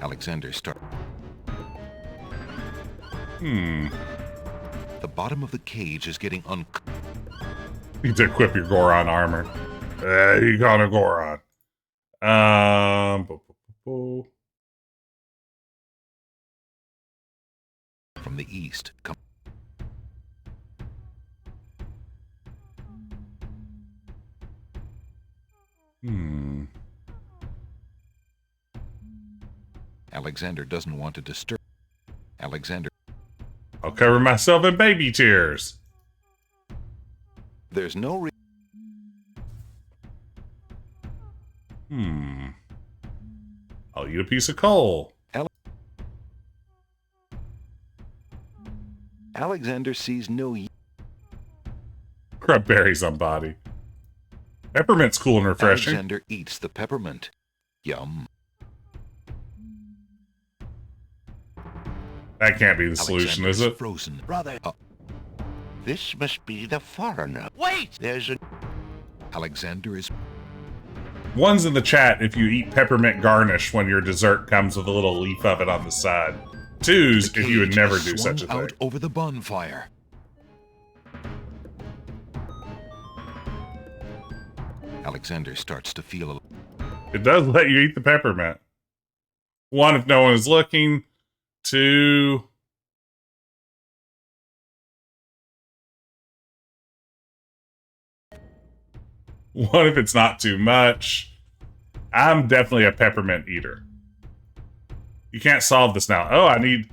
Alexander starts. The bottom of the cage is getting You need to equip your Goron armor. You got a Goron. From the east come. Alexander doesn't want to disturb. Alexander. I'll cover myself in baby tears. There's no I'll eat a piece of coal. Alexander sees no. Crab berries on body. Peppermint's cool and refreshing. Alexander eats the peppermint. Yum. That can't be the solution, is it? Frozen. Brother. This must be the foreigner. Wait! There's a... Alexander is. One's in the chat if you eat peppermint garnish when your dessert comes with a little leaf of it on the side. Two's The if you would cage never is do swung such a thing. out over the bonfire. Alexander starts to feel It does let you eat the peppermint. One, if no one is looking. Two... One, if it's not too much. I'm definitely a peppermint eater. You can't solve this now. Oh, I need...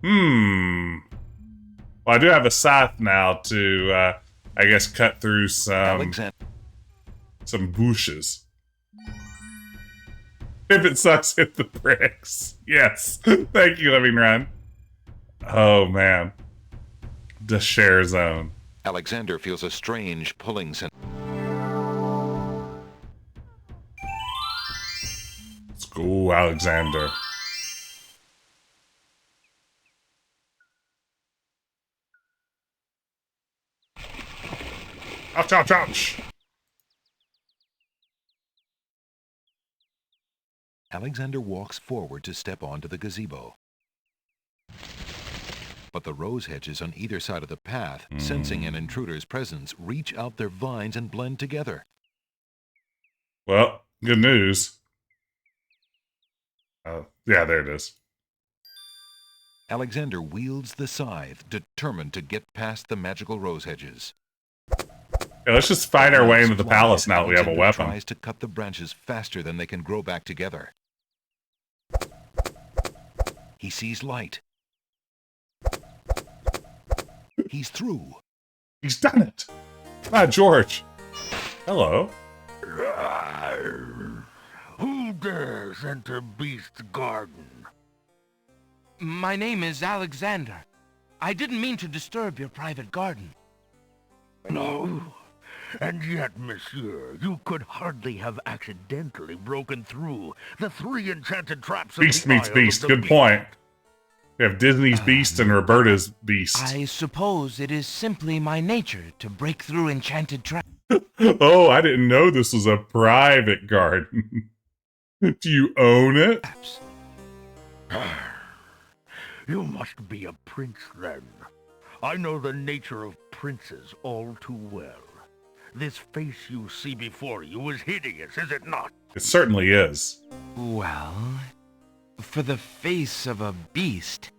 Well, I do have a scythe now to, I guess, cut through some bushes. If it sucks, hit the bricks. Yes. Thank you, Living Run. Oh, man. The share zone. Alexander feels a strange pulling sensation. Let's go, Alexander. Ouch, ouch, ouch. Alexander walks forward to step onto the gazebo. But the rose hedges on either side of the path, sensing an intruder's presence, reach out their vines and blend together. Well, good news. Yeah, there it is. Alexander wields the scythe, determined to get past the magical rose hedges. Yeah, let's just fight our way into the palace now that we have a Alexander weapon. tries to cut the branches faster than they can grow back together. He sees light. He's through. He's done it. Ah, George. Hello. Who dares enter Beast's garden? My name is Alexander. I didn't mean to disturb your private garden. No. And yet, monsieur, you could hardly have accidentally broken through the 3 enchanted traps of Beast the meets Isle beast. of the Good Beast. point. We have Disney's Beast and Roberta's Beast. I suppose it is simply my nature to break through enchanted traps. Oh, I didn't know this was a private garden. Do you own it? You must be a prince, then. I know the nature of princes all too well. This face you see before you is hideous, is it not? It certainly is. Well, for the face of a beast,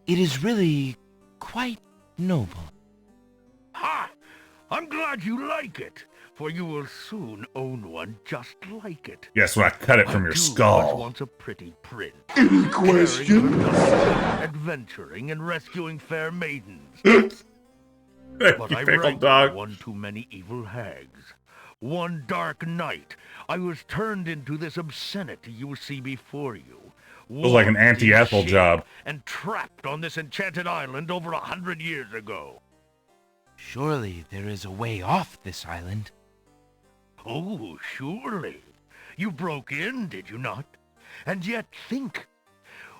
it is really quite noble. Ha! I'm glad you like it, for you will soon own one just like it. Yes, when I cut it from your skull. Was once a pretty prince. Any question? Adventuring and rescuing fair maidens. Thank But you, I Pickle wrangled Dog. one too many evil hags. One dark night, I was turned into this obscenity you see before you. It was like an Auntie Ethel job. And trapped on this enchanted island over 100 years ago. Surely there is a way off this island. Oh, surely. You broke in, did you not? And yet think,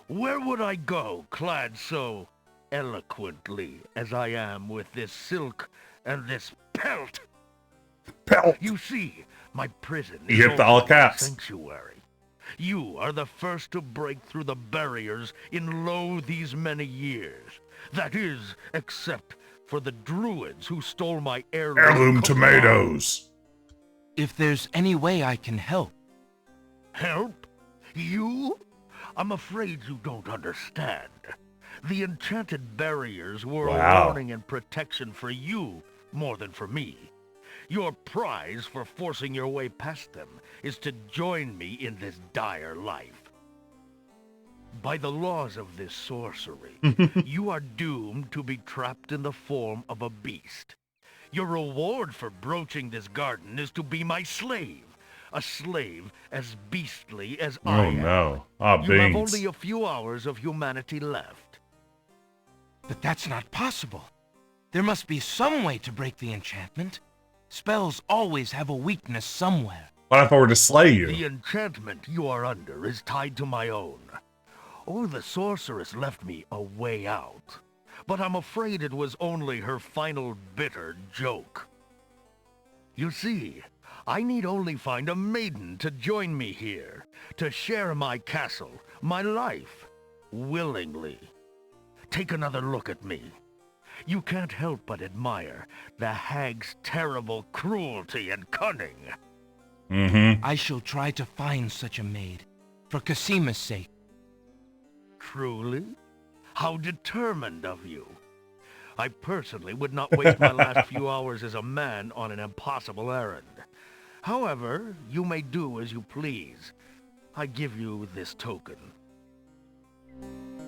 where would I go clad so eloquently as I am with this silk and this pelt? Pelt. You see, my prison You is hit all also a caps. sanctuary. You are the first to break through the barriers in lo these many years. That is, except for the druids who stole my Heirloom tomatoes. If there's any way I can help. Help? You? I'm afraid you don't understand. The enchanted barriers were a warning and protection for you more than for me. Your prize for forcing your way past them is to join me in this dire life. By the laws of this sorcery, you are doomed to be trapped in the form of a beast. Your reward for broaching this garden is to be my slave. A slave as beastly as I am. Oh no. Ah, You have beans. only a few hours of humanity left. But that's not possible. There must be some way to break the enchantment. Spells always have a weakness somewhere. What if I were to slay you? The enchantment you are under is tied to my own. Oh, the sorceress left me a way out. But I'm afraid it was only her final bitter joke. You see, I need only find a maiden to join me here, to share my castle, my life, willingly. Take another look at me. You can't help but admire the hag's terrible cruelty and cunning. I shall try to find such a maid, for Cassima's sake. Truly? How determined of you. I personally would not waste my last few hours as a man on an impossible errand. However, you may do as you please. I give you this token.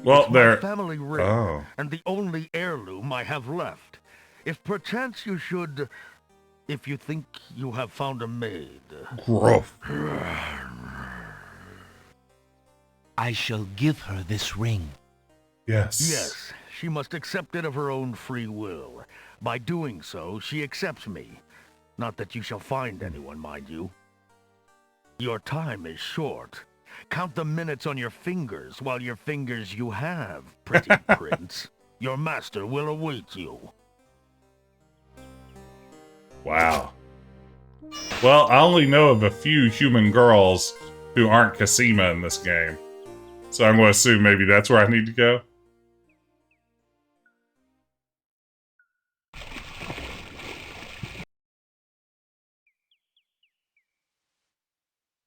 Well, it's there. my family ring, and the only heirloom I have left. If perchance you should... If you think you have found a maid... Gruff. I shall give her this ring. Yes. Yes, she must accept it of her own free will. By doing so, she accepts me. Not that you shall find anyone, mind you. Your time is short. Count the minutes on your fingers while your fingers you have, pretty prince. Your master will await you. Wow. Well, I only know of a few human girls who aren't Cassima in this game. So I'm going to assume maybe that's where I need to go.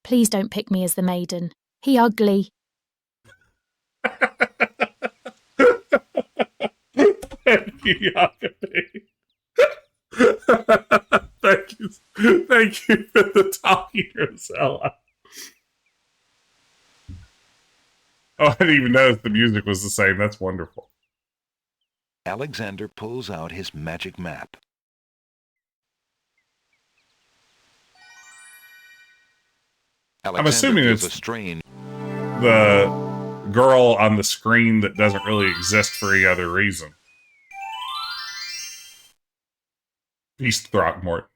Please don't pick me as the maiden. He ugly. Thank you, Yakami. Thank you. Thank you for the talking Rosella. Oh, I didn't even notice the music was the same. That's wonderful. Alexander pulls out his magic map. I'm assuming feels it's a strange... the girl on the screen that doesn't really exist for any other reason. Beast Throckmorton.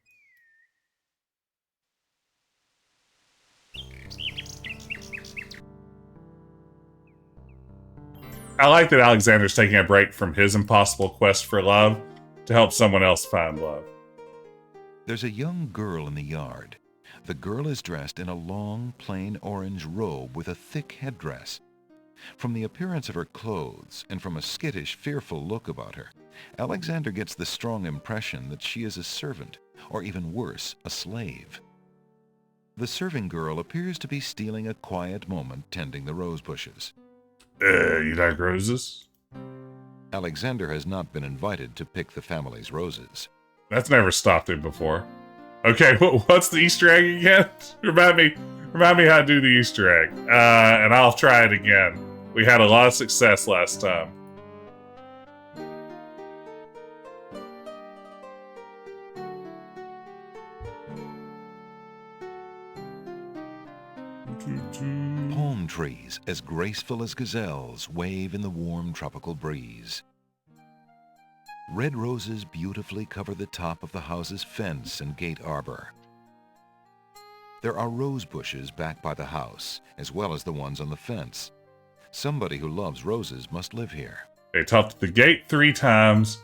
I like that Alexander's taking a break from his impossible quest for love to help someone else find love. There's a young girl in the yard. The girl is dressed in a long, plain orange robe with a thick headdress. From the appearance of her clothes and from a skittish, fearful look about her, Alexander gets the strong impression that she is a servant, or even worse, a slave. The serving girl appears to be stealing a quiet moment tending the rose bushes. You like roses? Alexander has not been invited to pick the family's roses. That's never stopped him before. Okay, what's the Easter egg again? Remind me how to do the Easter egg. And I'll try it again. We had a lot of success last time. Palm trees, as graceful as gazelles, wave in the warm tropical breeze. Red roses beautifully cover the top of the house's fence and gate arbor. There are rose bushes back by the house, as well as the ones on the fence. Somebody who loves roses must live here. They talk to the gate 3 times,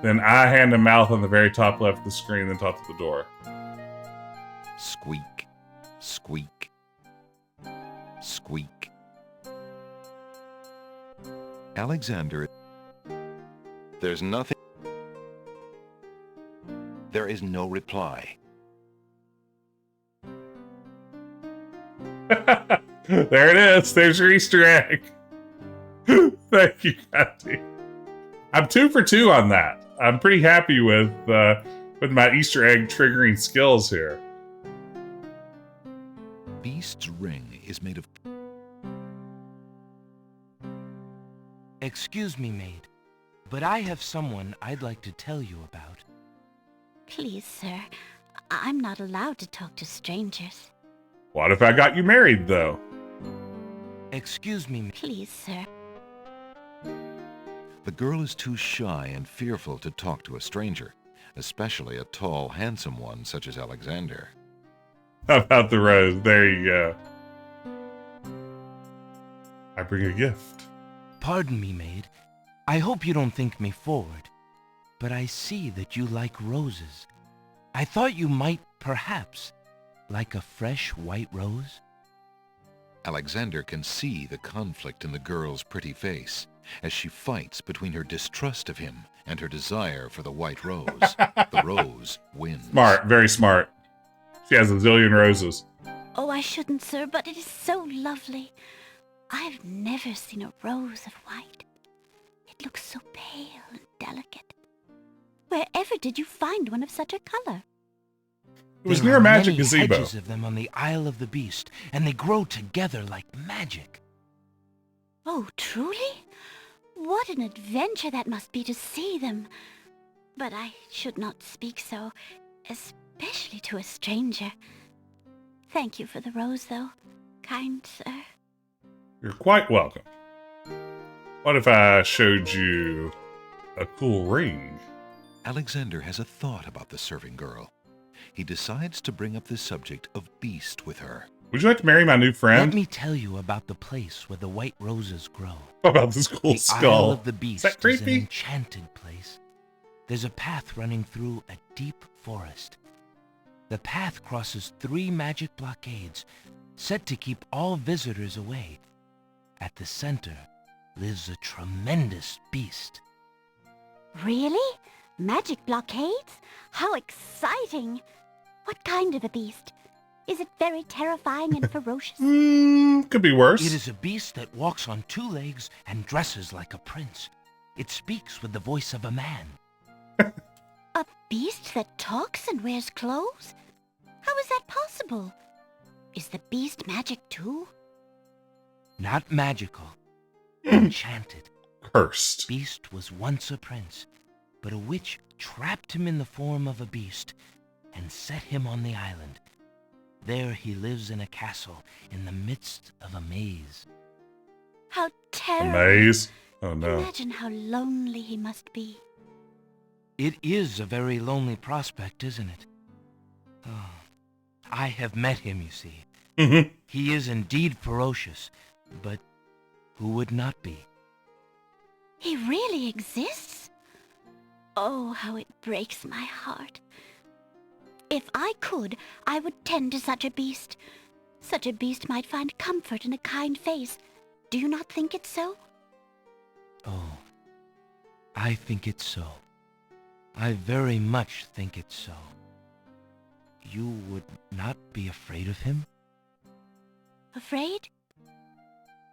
then eye, hand, and mouth on the very top left of the screen, then talk to the door. Squeak, squeak, squeak. Alexander, there's nothing. There is no reply. There it is. There's your Easter egg. Thank you, Kathy. I'm 2 for 2 on that. I'm pretty happy with my Easter egg triggering skills here. Beast's ring is made of... Excuse me, maid, but I have someone I'd like to tell you about. Please, sir. I'm not allowed to talk to strangers. What if I got you married, though? Excuse me, please, sir. The girl is too shy and fearful to talk to a stranger, especially a tall, handsome one such as Alexander. How about the rose? There you go. I bring a gift. Pardon me, maid. I hope you don't think me forward, but I see that you like roses. I thought you might, perhaps, like a fresh white rose. Alexander can see the conflict in the girl's pretty face as she fights between her distrust of him and her desire for the white rose. The rose wins. Smart, very smart. She has a zillion roses. Oh, I shouldn't, sir, but it is so lovely. I've never seen a rose of white. It looks so pale and delicate. Wherever did you find one of such a color? It was near a magic gazebo. There are hedges of them on the Isle of the Beast, and they grow together like magic. Oh, truly? What an adventure that must be to see them. But I should not speak so, especially to a stranger. Thank you for the rose, though, kind sir. You're quite welcome. What if I showed you a cool ring? Alexander has a thought about the serving girl. He decides to bring up the subject of Beast with her. Would you like to marry my new friend? Let me tell you about the place where the white roses grow. What about this cool the skull? The Isle of the Beast is that creepy? Is an enchanted place. There's a path running through a deep forest. The path crosses 3 magic blockades, set to keep all visitors away. At the center lives a tremendous beast. Really? Magic blockades? How exciting! What kind of a beast? Is it very terrifying and ferocious? Could be worse. It is a beast that walks on 2 legs and dresses like a prince. It speaks with the voice of a man. A beast that talks and wears clothes? How is that possible? Is the beast magic too? Not magical. Enchanted. Cursed. Beast was once a prince, but a witch trapped him in the form of a beast and set him on the island. There he lives in a castle in the midst of a maze. How terrible. A maze? Oh no. Imagine how lonely he must be. It is a very lonely prospect, isn't it? Oh, I have met him, you see. Mm-hmm. He is indeed ferocious, but who would not be? He really exists? Oh, how it breaks my heart. If I could, I would tend to such a beast. Such a beast might find comfort in a kind face. Do you not think it so? Oh, I think it's so. I very much think it's so. You would not be afraid of him? Afraid?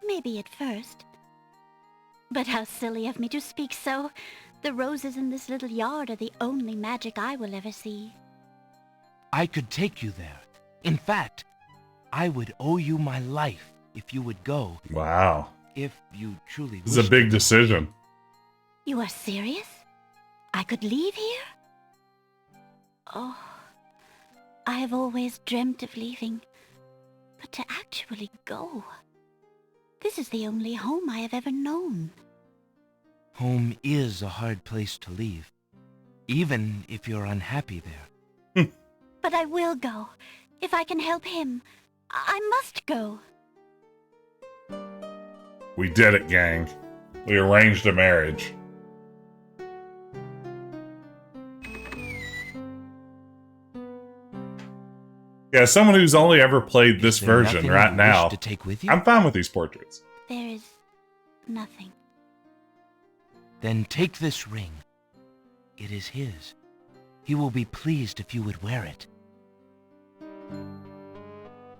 Maybe at first. But how silly of me to speak so. The roses in this little yard are the only magic I will ever see. I could take you there. In fact, I would owe you my life if you would go. Wow. If you truly This is a big decision. You are serious? I could leave here? Oh, I have always dreamt of leaving. But to actually go... This is the only home I have ever known. Home is a hard place to leave, even if you're unhappy there. But I will go. If I can help him, I must go. We did it, gang. We arranged a marriage. Yeah, someone who's only ever played this version right now, to take with you? I'm fine with these portraits. There is nothing. Then take this ring. It is his. He will be pleased if you would wear it.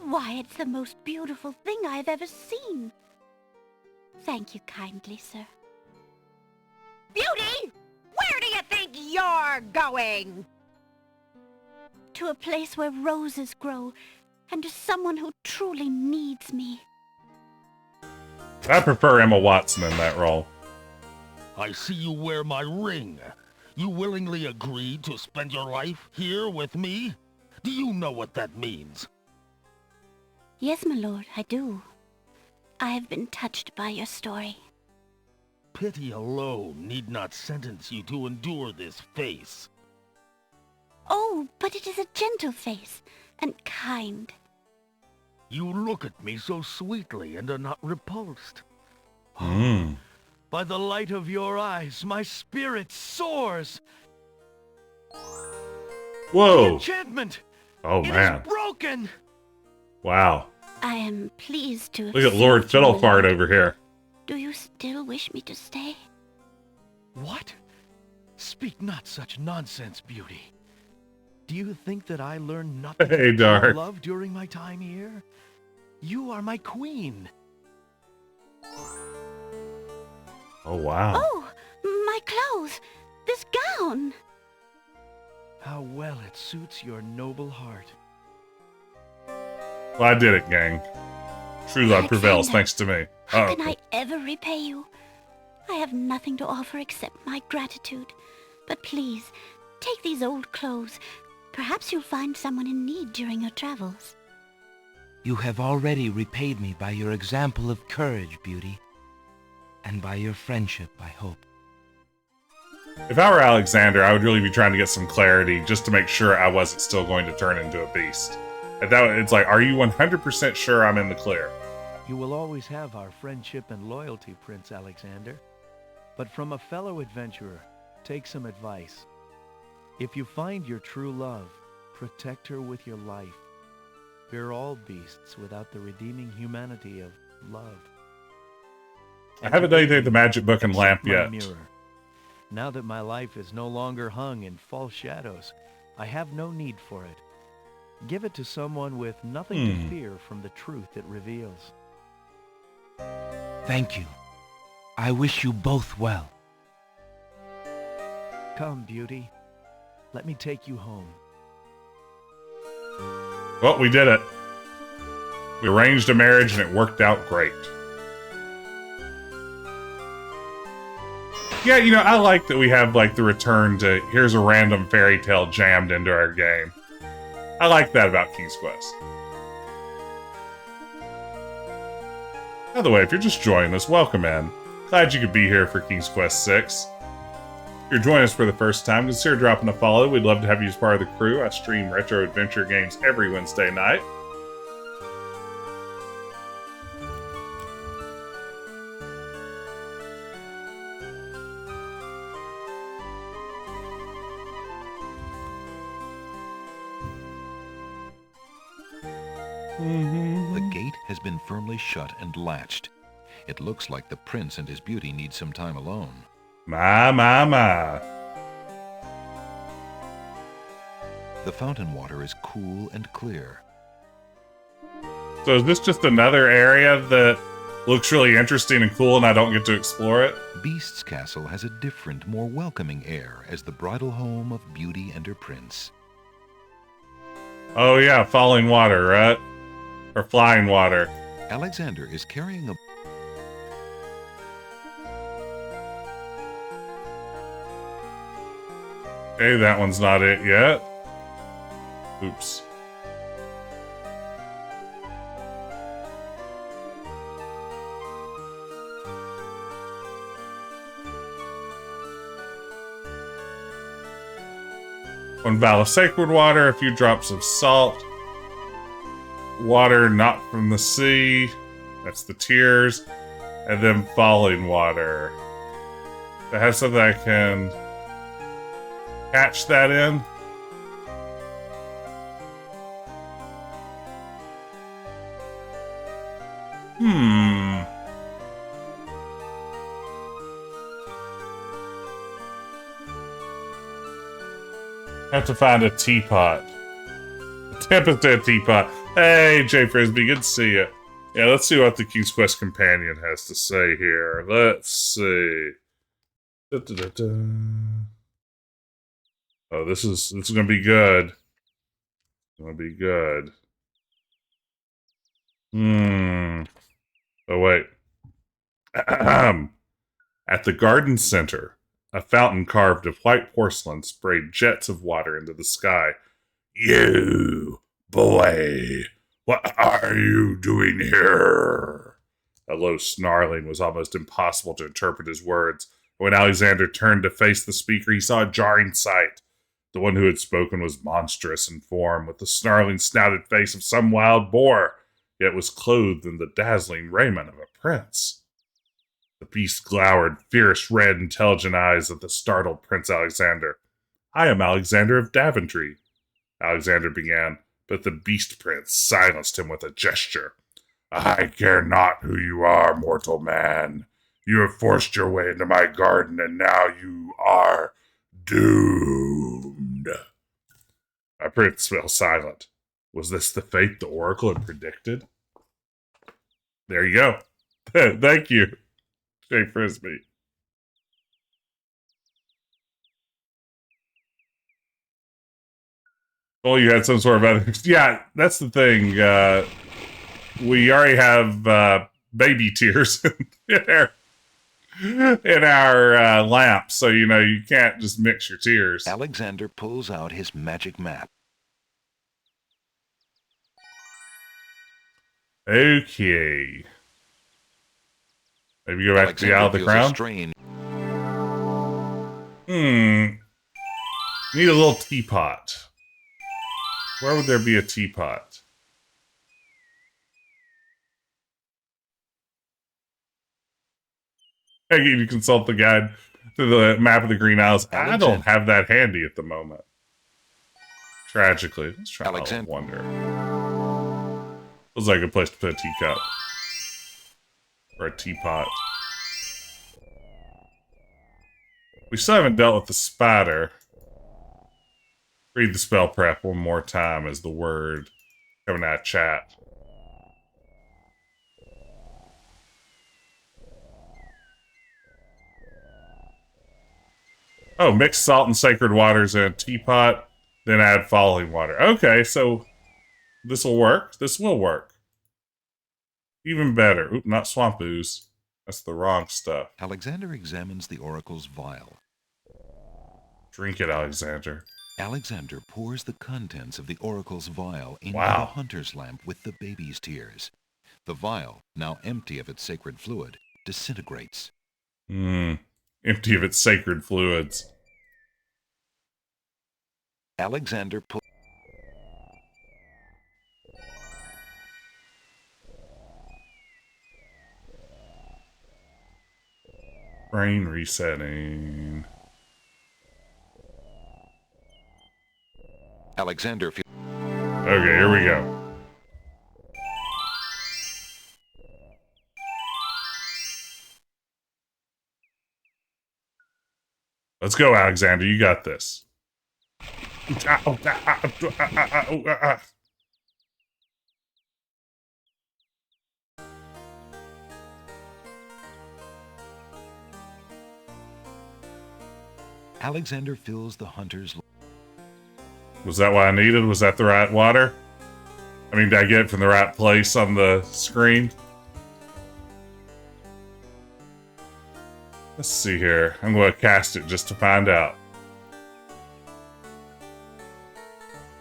Why, it's the most beautiful thing I have ever seen. Thank you kindly, sir. Beauty! Where do you think you're going? To a place where roses grow, and to someone who truly needs me. I prefer Emma Watson in that role. I see you wear my ring. You willingly agreed to spend your life here with me? Do you know what that means? Yes, my lord, I do. I have been touched by your story. Pity alone need not sentence you to endure this face. Oh, but it is a gentle face, and kind. You look at me so sweetly and are not repulsed. Mm. By the light of your eyes, my spirit soars. Whoa! The enchantment! Oh, It man. is broken! Wow. I am pleased to have Look at seen Lord what you will Fiddlefart learn. over here. Do you still wish me to stay? What? Speak not such nonsense, Beauty. Do you think that I learned nothing Hey, of Dark. love during my time here? You are my queen. Oh, wow. Oh, my clothes! This gown! How well it suits your noble heart. Well, I did it, gang. True love prevails Alexander, thanks to me. How Oh, can I ever repay you? I have nothing to offer except my gratitude. But please, take these old clothes. Perhaps you'll find someone in need during your travels. You have already repaid me by your example of courage, Beauty. And by your friendship, I hope. if I were Alexander, I would really be trying to get some clarity just to make sure I wasn't still going to turn into a beast. And it's like, are you 100% sure I'm in the clear? You will always have our friendship and loyalty, Prince Alexander. But from a fellow adventurer, take some advice. If you find your true love, protect her with your life. We're all beasts without the redeeming humanity of love. I haven't done anything with the magic book and lamp My yet. mirror. Now that my life is no longer hung in false shadows, I have no need for it. Give it to someone with nothing to fear from the truth it reveals. Thank you. I wish you both well. Come, Beauty. Let me take you home. Well, we did it. We arranged a marriage and it worked out great. Yeah, you know, I like that we have, like, the return to here's a random fairy tale jammed into our game. I like that about King's Quest. By the way, if you're just joining us, welcome in. Glad you could be here for King's Quest 6. If you're joining us for the first time, consider dropping a follow. We'd love to have you as part of the crew. I stream retro adventure games every Wednesday night. The gate has been firmly shut and latched. It looks like the prince and his beauty need some time alone. My. The fountain water is cool and clear. So is this just another area that looks really interesting and cool and I don't get to explore it? Beast's Castle has a different, more welcoming air as the bridal home of Beauty and her prince. Oh yeah, falling water, right? Or flying water. Alexander is carrying a... Okay, that one's not it yet. Oops. One vial of sacred water, a few drops of salt. Water not from the sea. That's the tears. And then falling water. I have something I can catch that in. Have to find a teapot. A tempest teapot. Hey, Jay Frisbee, good to see you. Yeah, let's see what the King's Quest Companion has to say here. Let's see. Oh, this is gonna be good. It's gonna be good. Oh wait. At the garden center, a fountain carved of white porcelain sprayed jets of water into the sky. You, boy, what are you doing here? A low snarling was almost impossible to interpret his words. When Alexander turned to face the speaker, he saw a jarring sight. The one who had spoken was monstrous in form, with the snarling, snouted face of some wild boar, yet was clothed in the dazzling raiment of a prince. The beast glowered fierce, red, intelligent eyes at the startled Prince Alexander. I am Alexander of Daventry, Alexander began, but the beast prince silenced him with a gesture. I care not who you are, mortal man. You have forced your way into my garden, and now you are doomed. My prince fell silent. Was this the fate the oracle had predicted? There you go. Thank you, Jay Frisbee. Well, you had some sort of other... Yeah, that's the thing. We already have baby tears in our lamp, so, you know, you can't just mix your tears. Alexander pulls out his magic map. Okay. Maybe go back to the Isle of the Crown. Need a little teapot. Where would there be a teapot? I need to consult the guide to the map of the Green Isles. I don't have that handy at the moment. Tragically. Let's try to wonder. Feels like a place to put a teacup. Or a teapot. We still haven't dealt with the spider. Read the spell prep one more time as the word coming out of chat. Oh, mix salt and sacred waters in a teapot, then add falling water. Okay, so this will work. This will work. Even better. Oop, not swamp ooze. That's the wrong stuff. Alexander examines the oracle's vial. Drink it, Alexander. Alexander pours the contents of the oracle's vial into the hunter's lamp with the baby's tears. The vial, now empty of its sacred fluid, disintegrates. empty of its sacred fluids. Alexander Brain resetting. Alexander feels... Okay, here we go. Let's go, Alexander. You got this. Alexander fills the hunter's... Was that what I needed? Was that the right water? I mean, did I get it from the right place on the screen? Let's see here. I'm going to cast it just to find out.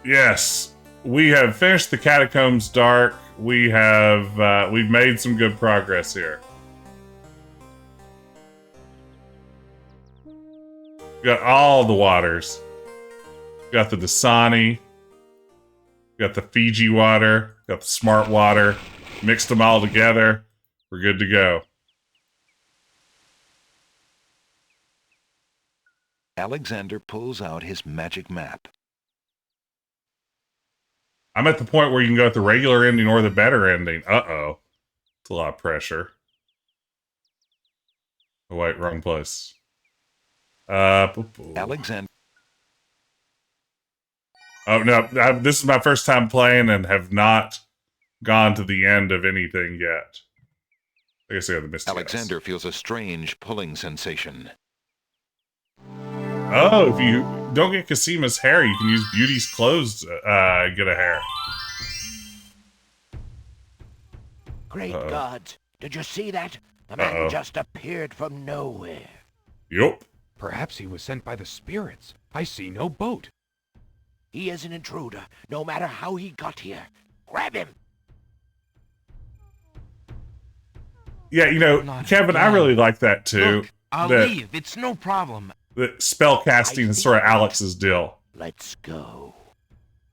Yes, we have finished the catacombs dark. We have we've made some good progress here. We got all the waters. We got the Dasani. We got the Fiji water. We got the smart water. Mixed them all together. We're good to go. Alexander pulls out his magic map. I'm at the point where you can go with the regular ending or the better ending. Uh-oh. It's a lot of pressure. Oh, wait, wrong place. Alexander. Oh, no. This is my first time playing and have not gone to the end of anything yet. I guess I got the mystified. Alexander feels a strange pulling sensation. Oh, if you don't get Cassima's hair, you can use Beauty's clothes to get a hair. Great God. Did you see that? The man just appeared from nowhere. Yup. Perhaps he was sent by the spirits. I see no boat. He is an intruder, no matter how he got here. Grab him! Yeah, you know, Kevin, I really like that too. Look, I'll leave. It's no problem. The spell casting is sort of Alex's deal. Let's go.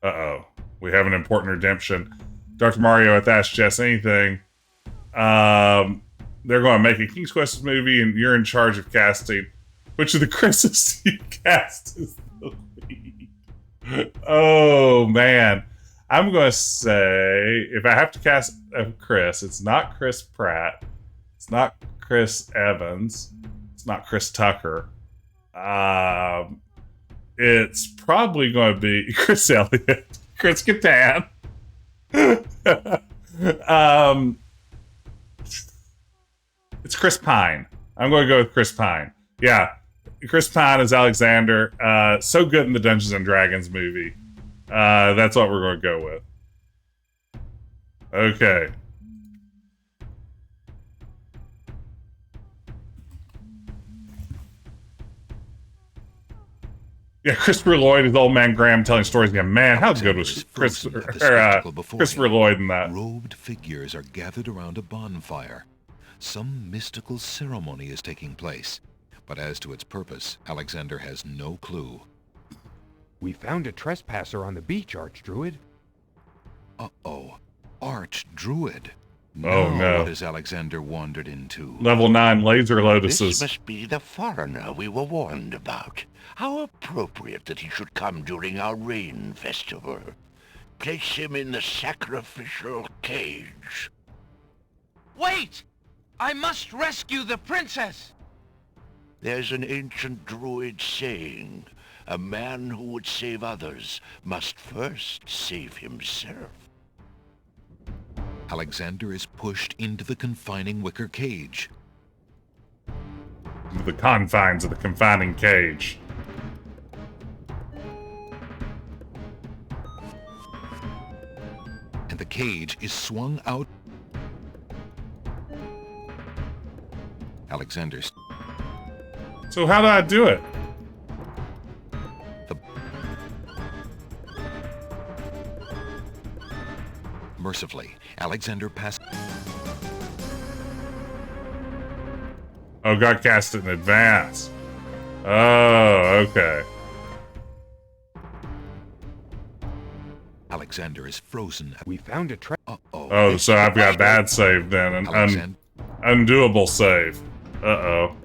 Uh-oh. We have an important redemption. Dr. Mario at Ask Jess Anything. They're going to make a King's Quest movie, and you're in charge of casting. Which of the Chris's you cast is the lead? Oh, man. I'm going to say, if I have to cast a Chris, it's not Chris Pratt. It's not Chris Evans. It's not Chris Tucker. It's probably going to be Chris Elliott, Chris Kattan. It's Chris Pine. I'm going to go with Chris Pine. Yeah, Chris Pine is Alexander. So good in the Dungeons and Dragons movie. That's what we're going to go with. Okay. Yeah, Christopher Lloyd is Old Man Graham telling stories again. Man, how good was Christopher Lloyd in that? Robed figures are gathered around a bonfire. Some mystical ceremony is taking place, but as to its purpose, Alexander has no clue. We found a trespasser on the beach, Archdruid. Uh-oh. Archdruid. Oh, no. What has Alexander wandered into? Level 9 laser lotuses. This must be the foreigner we were warned about. How appropriate that he should come during our rain festival. Place him in the sacrificial cage. Wait! I must rescue the princess! There's an ancient druid saying, a man who would save others must first save himself. Alexander is pushed into the confining wicker cage. Into the confines of the confining cage. And the cage is swung out. Alexander's... So how do I do it? Mercifully, Alexander passes... Oh, got cast it in advance. Oh, okay. Alexander is frozen. We found a trap. Oh, so I've got bad save then. An undoable save. Uh-oh.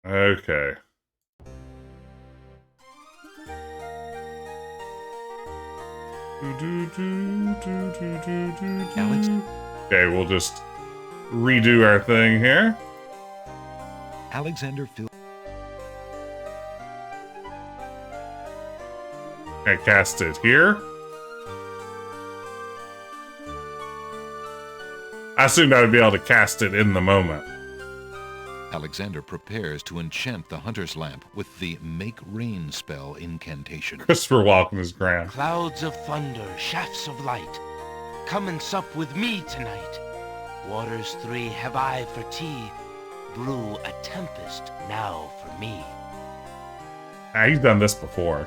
Okay. Alex? Okay, we'll just redo our thing here. Alexander feels... I cast it here. I assumed I would be able to cast it in the moment. Alexander prepares to enchant the hunter's lamp with the Make Rain spell incantation. Christopher Walken is grand. Clouds of thunder, shafts of light, come and sup with me tonight. Waters 3 have I for tea, brew a tempest now for me. Ah, he's done this before.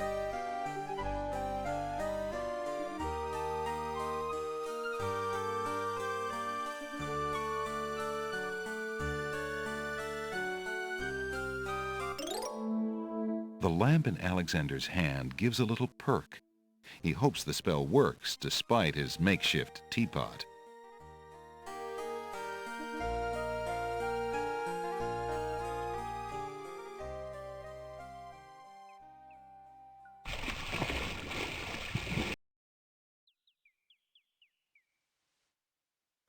The lamp in Alexander's hand gives a little perk. He hopes the spell works despite his makeshift teapot.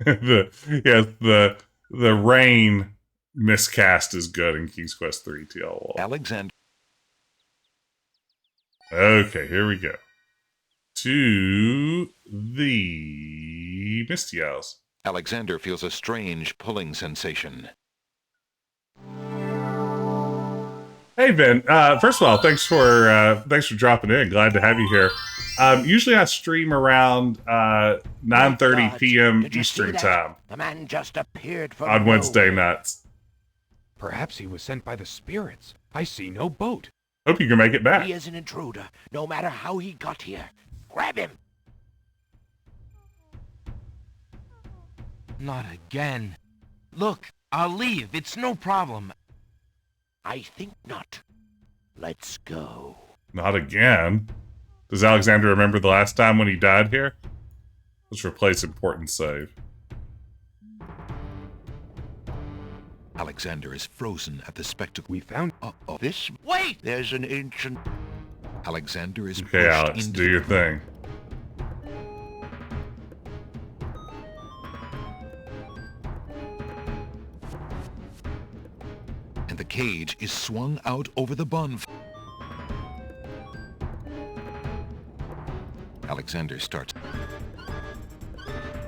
the rain miscast is good in King's Quest 3 TL Wall. Alexander. Okay, here we go. To the Misty Isles. Alexander feels a strange pulling sensation. Hey Ben, first of all, thanks for dropping in. Glad to have you here. Usually I stream around 9:30 p.m. Eastern time. The man just appeared from on Wednesday nights. Perhaps he was sent by the spirits. I see no boat. Hope you can make it back. He is an intruder, no matter how he got here. Grab him! Not again. Look, I'll leave. It's no problem. I think not. Let's go. Not again. Does Alexander remember the last time when he died here? Let's replace important save. Alexander is frozen at the spectacle. We found... This... Wait! There's an ancient... Alexander is okay, Alex, do your thing. And the cage is swung out over the bonfire. Alexander starts...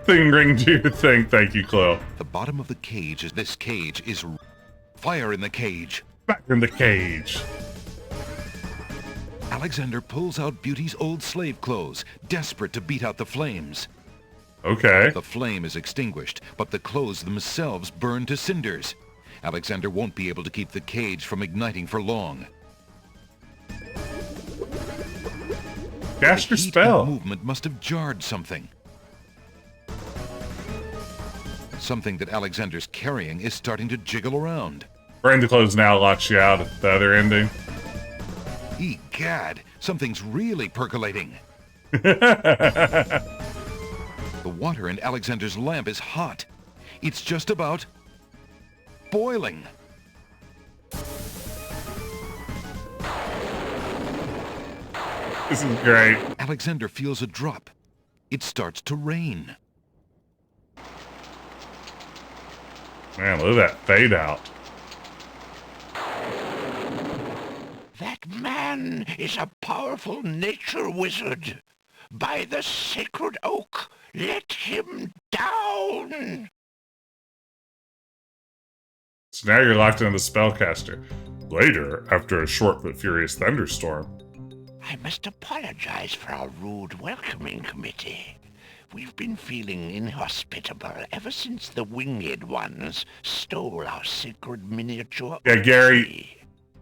Fingering to your thing. Thank you, Chloe. The bottom of the cage is... This cage is... Fire in the cage. Back in the cage. Alexander pulls out Beauty's old slave clothes, desperate to beat out the flames. Okay. The flame is extinguished, but the clothes themselves burn to cinders. Alexander won't be able to keep the cage from igniting for long. Cast your spell. Movement must have jarred something. Something that Alexander's carrying is starting to jiggle around. Burn the clothes now locks you out at the other ending. Egad, something's really percolating. The water in Alexander's lamp is hot. It's just about boiling. This is great. Alexander feels a drop. It starts to rain. Man, look at that fade out. That man is a powerful nature wizard. By the sacred oak, let him down! So now you're locked into the spellcaster. Later, after a short but furious thunderstorm. I must apologize for our rude welcoming committee. We've been feeling inhospitable ever since the winged ones stole our sacred miniature. Yeah, Gary,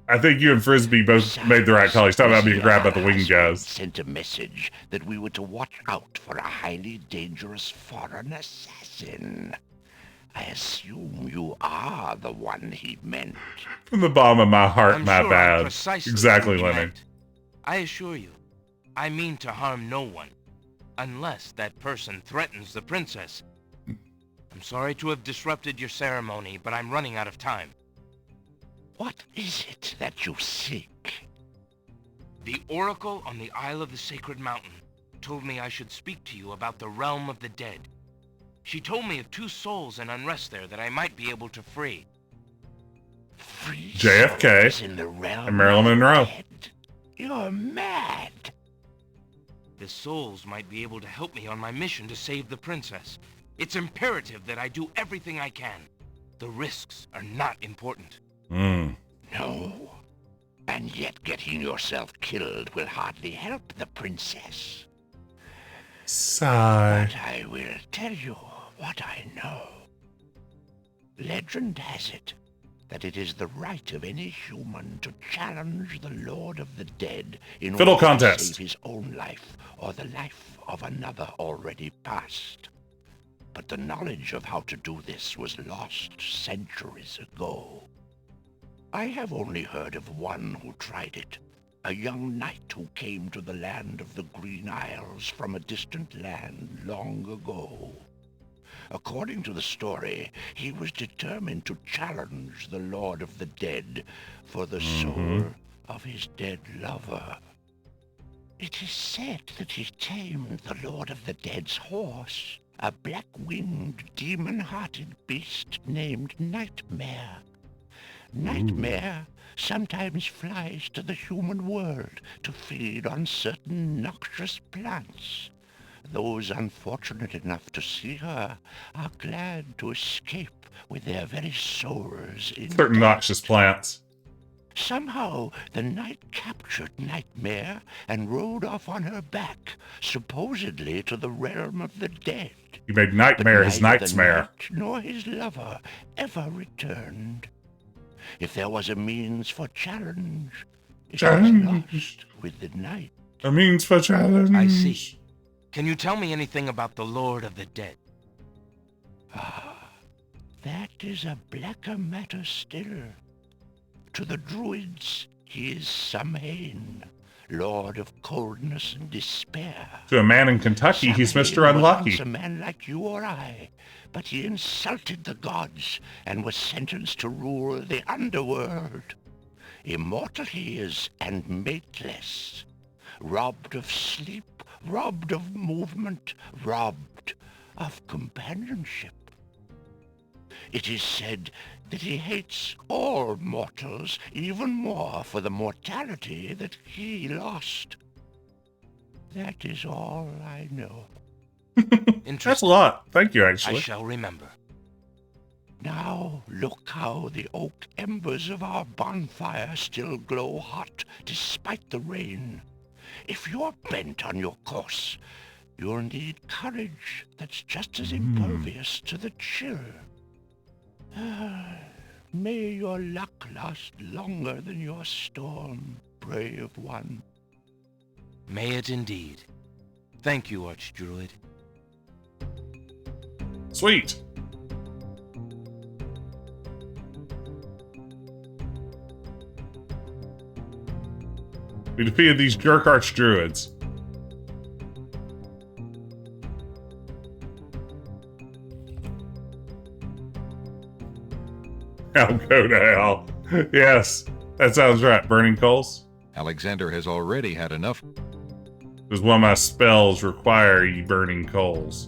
I think you and Frisbee both made the right call. He's talking about being grabbed by the winged guys. Sent a message that we were to watch out for a highly dangerous foreign assassin. I assume you are the one he meant. From the bottom of my heart, I'm my sure bad. I'm precisely Exactly, who he Lenny. meant. I assure you, I mean to harm no one, unless that person threatens the princess. I'm sorry to have disrupted your ceremony, but I'm running out of time. What is it that you seek? The oracle on the Isle of the Sacred Mountain told me I should speak to you about the realm of the dead. She told me of 2 souls in unrest there that I might be able to free. Free JFK souls in the realm and Marilyn of the Monroe. dead? You're mad. The souls might be able to help me on my mission to save the princess. It's imperative that I do everything I can. The risks are not important. No. And yet getting yourself killed will hardly help the princess. Sigh. But I will tell you what I know. Legend has it that it is the right of any human to challenge the Lord of the Dead in Fiddle order contest. to save his own life or the life of another already past. But the knowledge of how to do this was lost centuries ago. I have only heard of one who tried it, a young knight who came to the land of the Green Isles from a distant land long ago. According to the story, he was determined to challenge the Lord of the Dead for the soul of his dead lover. It is said that he tamed the Lord of the Dead's horse, a black-winged, demon-hearted beast named Nightmare. Nightmare sometimes flies to the human world to feed on certain noxious plants. Those unfortunate enough to see her are glad to escape with their very souls in Certain noxious plants. Somehow, the knight captured Nightmare and rode off on her back, supposedly to the realm of the dead. He made Nightmare his But neither the nightmare. knight nor his lover ever returned. If there was a means for challenge, it was lost with the night. A means for challenge. I see. Can you tell me anything about the Lord of the Dead? That is a blacker matter still. To the druids, he is Samhain, lord of coldness and despair. To a man in Kentucky, he's Mr. Samhain was Unlucky. once a man like you or I, but he insulted the gods and was sentenced to rule the underworld. Immortal he is and mateless, robbed of sleep, robbed of movement, robbed of companionship. It is said that he hates all mortals even more for the mortality that he lost. That is all I know. That's a lot. Thank you, I actually. shall remember. Now look how the oak embers of our bonfire still glow hot despite the rain. If you're bent on your course, you'll need courage that's just as impervious to the chill. May your luck last longer than your storm, brave one. May it indeed. Thank you, Archdruid. Sweet. We defeated these jerk archdruids. I'll go to hell. Yes, that sounds right. Burning coals. Alexander has already had enough. Because one of my spells require you burning coals.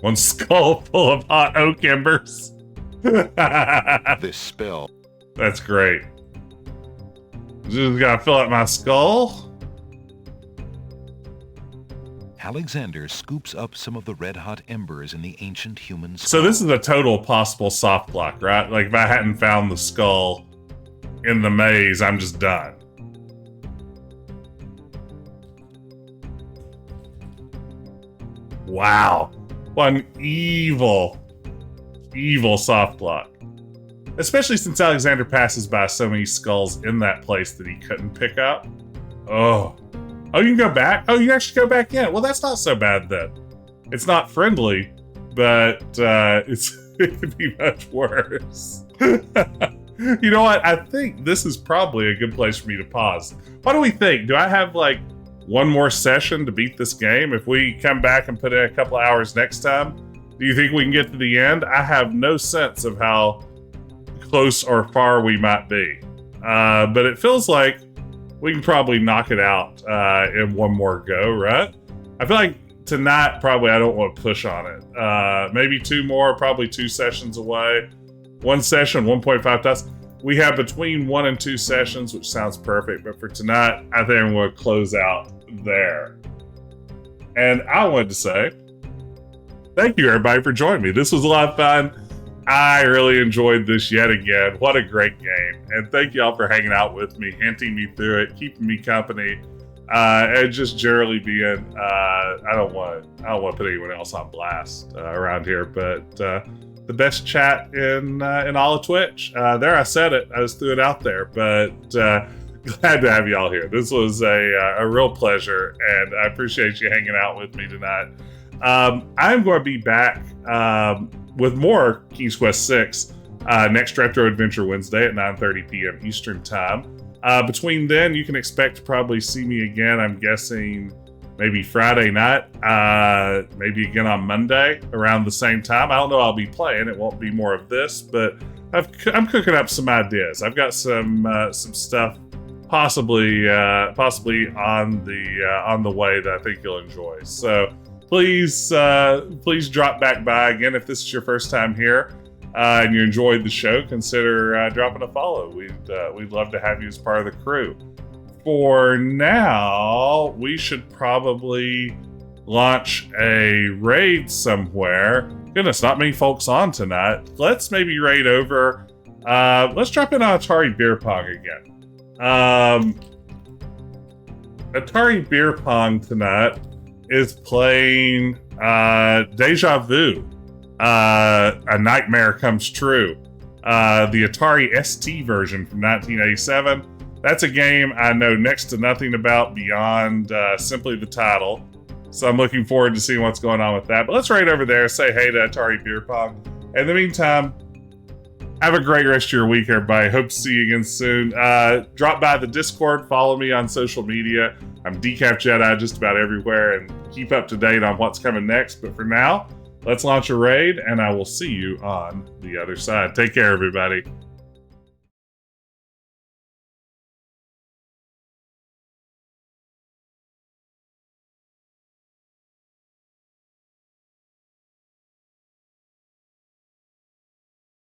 One skull full of hot oak embers. This spell. That's great. Just gotta fill up my skull. Alexander scoops up some of the red-hot embers in the ancient human skull. So this is a total possible soft block, right? Like if I hadn't found the skull in the maze, I'm just done. Wow. What an evil, evil soft block. especially since Alexander passes by so many skulls in that place that he couldn't pick up. Oh, you can go back? Oh, you actually go back in. Well, that's not so bad then. It's not friendly, but it could be much worse. You know what? I think this is probably a good place for me to pause. What do we think? Do I have like one more session to beat this game? If we come back and put in a couple hours next time, do you think we can get to the end? I have no sense of how close or far we might be. But it feels like we can probably knock it out in one more go, right? I feel like tonight, probably I don't want to push on it. Maybe two more, probably 2 sessions away. One session, 1.5 tasks. We have between 1 and 2 sessions, which sounds perfect. But for tonight, I think I'm going to close out there. And I wanted to say, thank you everybody for joining me. This was a lot of fun. I really enjoyed this yet again. What a great game. And thank y'all for hanging out with me, hinting me through it, keeping me company, and just generally being, I don't want to put anyone else on blast around here, but the best chat in all of Twitch. There, I said it. I just threw it out there, but glad to have y'all here. This was a real pleasure, and I appreciate you hanging out with me tonight. I'm going to be back with more King's Quest VI next Retro Adventure Wednesday at 9:30 p.m. Eastern Time. Between then, you can expect to probably see me again, I'm guessing maybe Friday night, maybe again on Monday around the same time. I don't know I'll be playing. It won't be more of this, but I'm cooking up some ideas. I've got some stuff possibly on the way that I think you'll enjoy. So please drop back by again if this is your first time here and you enjoyed the show. Consider dropping a follow. We'd love to have you as part of the crew. For now, we should probably launch a raid somewhere. Goodness, not many folks on tonight. Let's maybe raid over. Let's drop in on Atari Beer Pong again. Atari Beer Pong tonight is playing Deja Vu. A Nightmare Comes True. The Atari ST version from 1987. That's a game I know next to nothing about beyond simply the title. So I'm looking forward to seeing what's going on with that. But let's raid over there, say hey to Atari Beer Pong. In the meantime, have a great rest of your week, everybody. Hope to see you again soon. Drop by the Discord, follow me on social media. I'm Decaf Jedi just about everywhere, and keep up to date on what's coming next. But for now, let's launch a raid, and I will see you on the other side. Take care, everybody.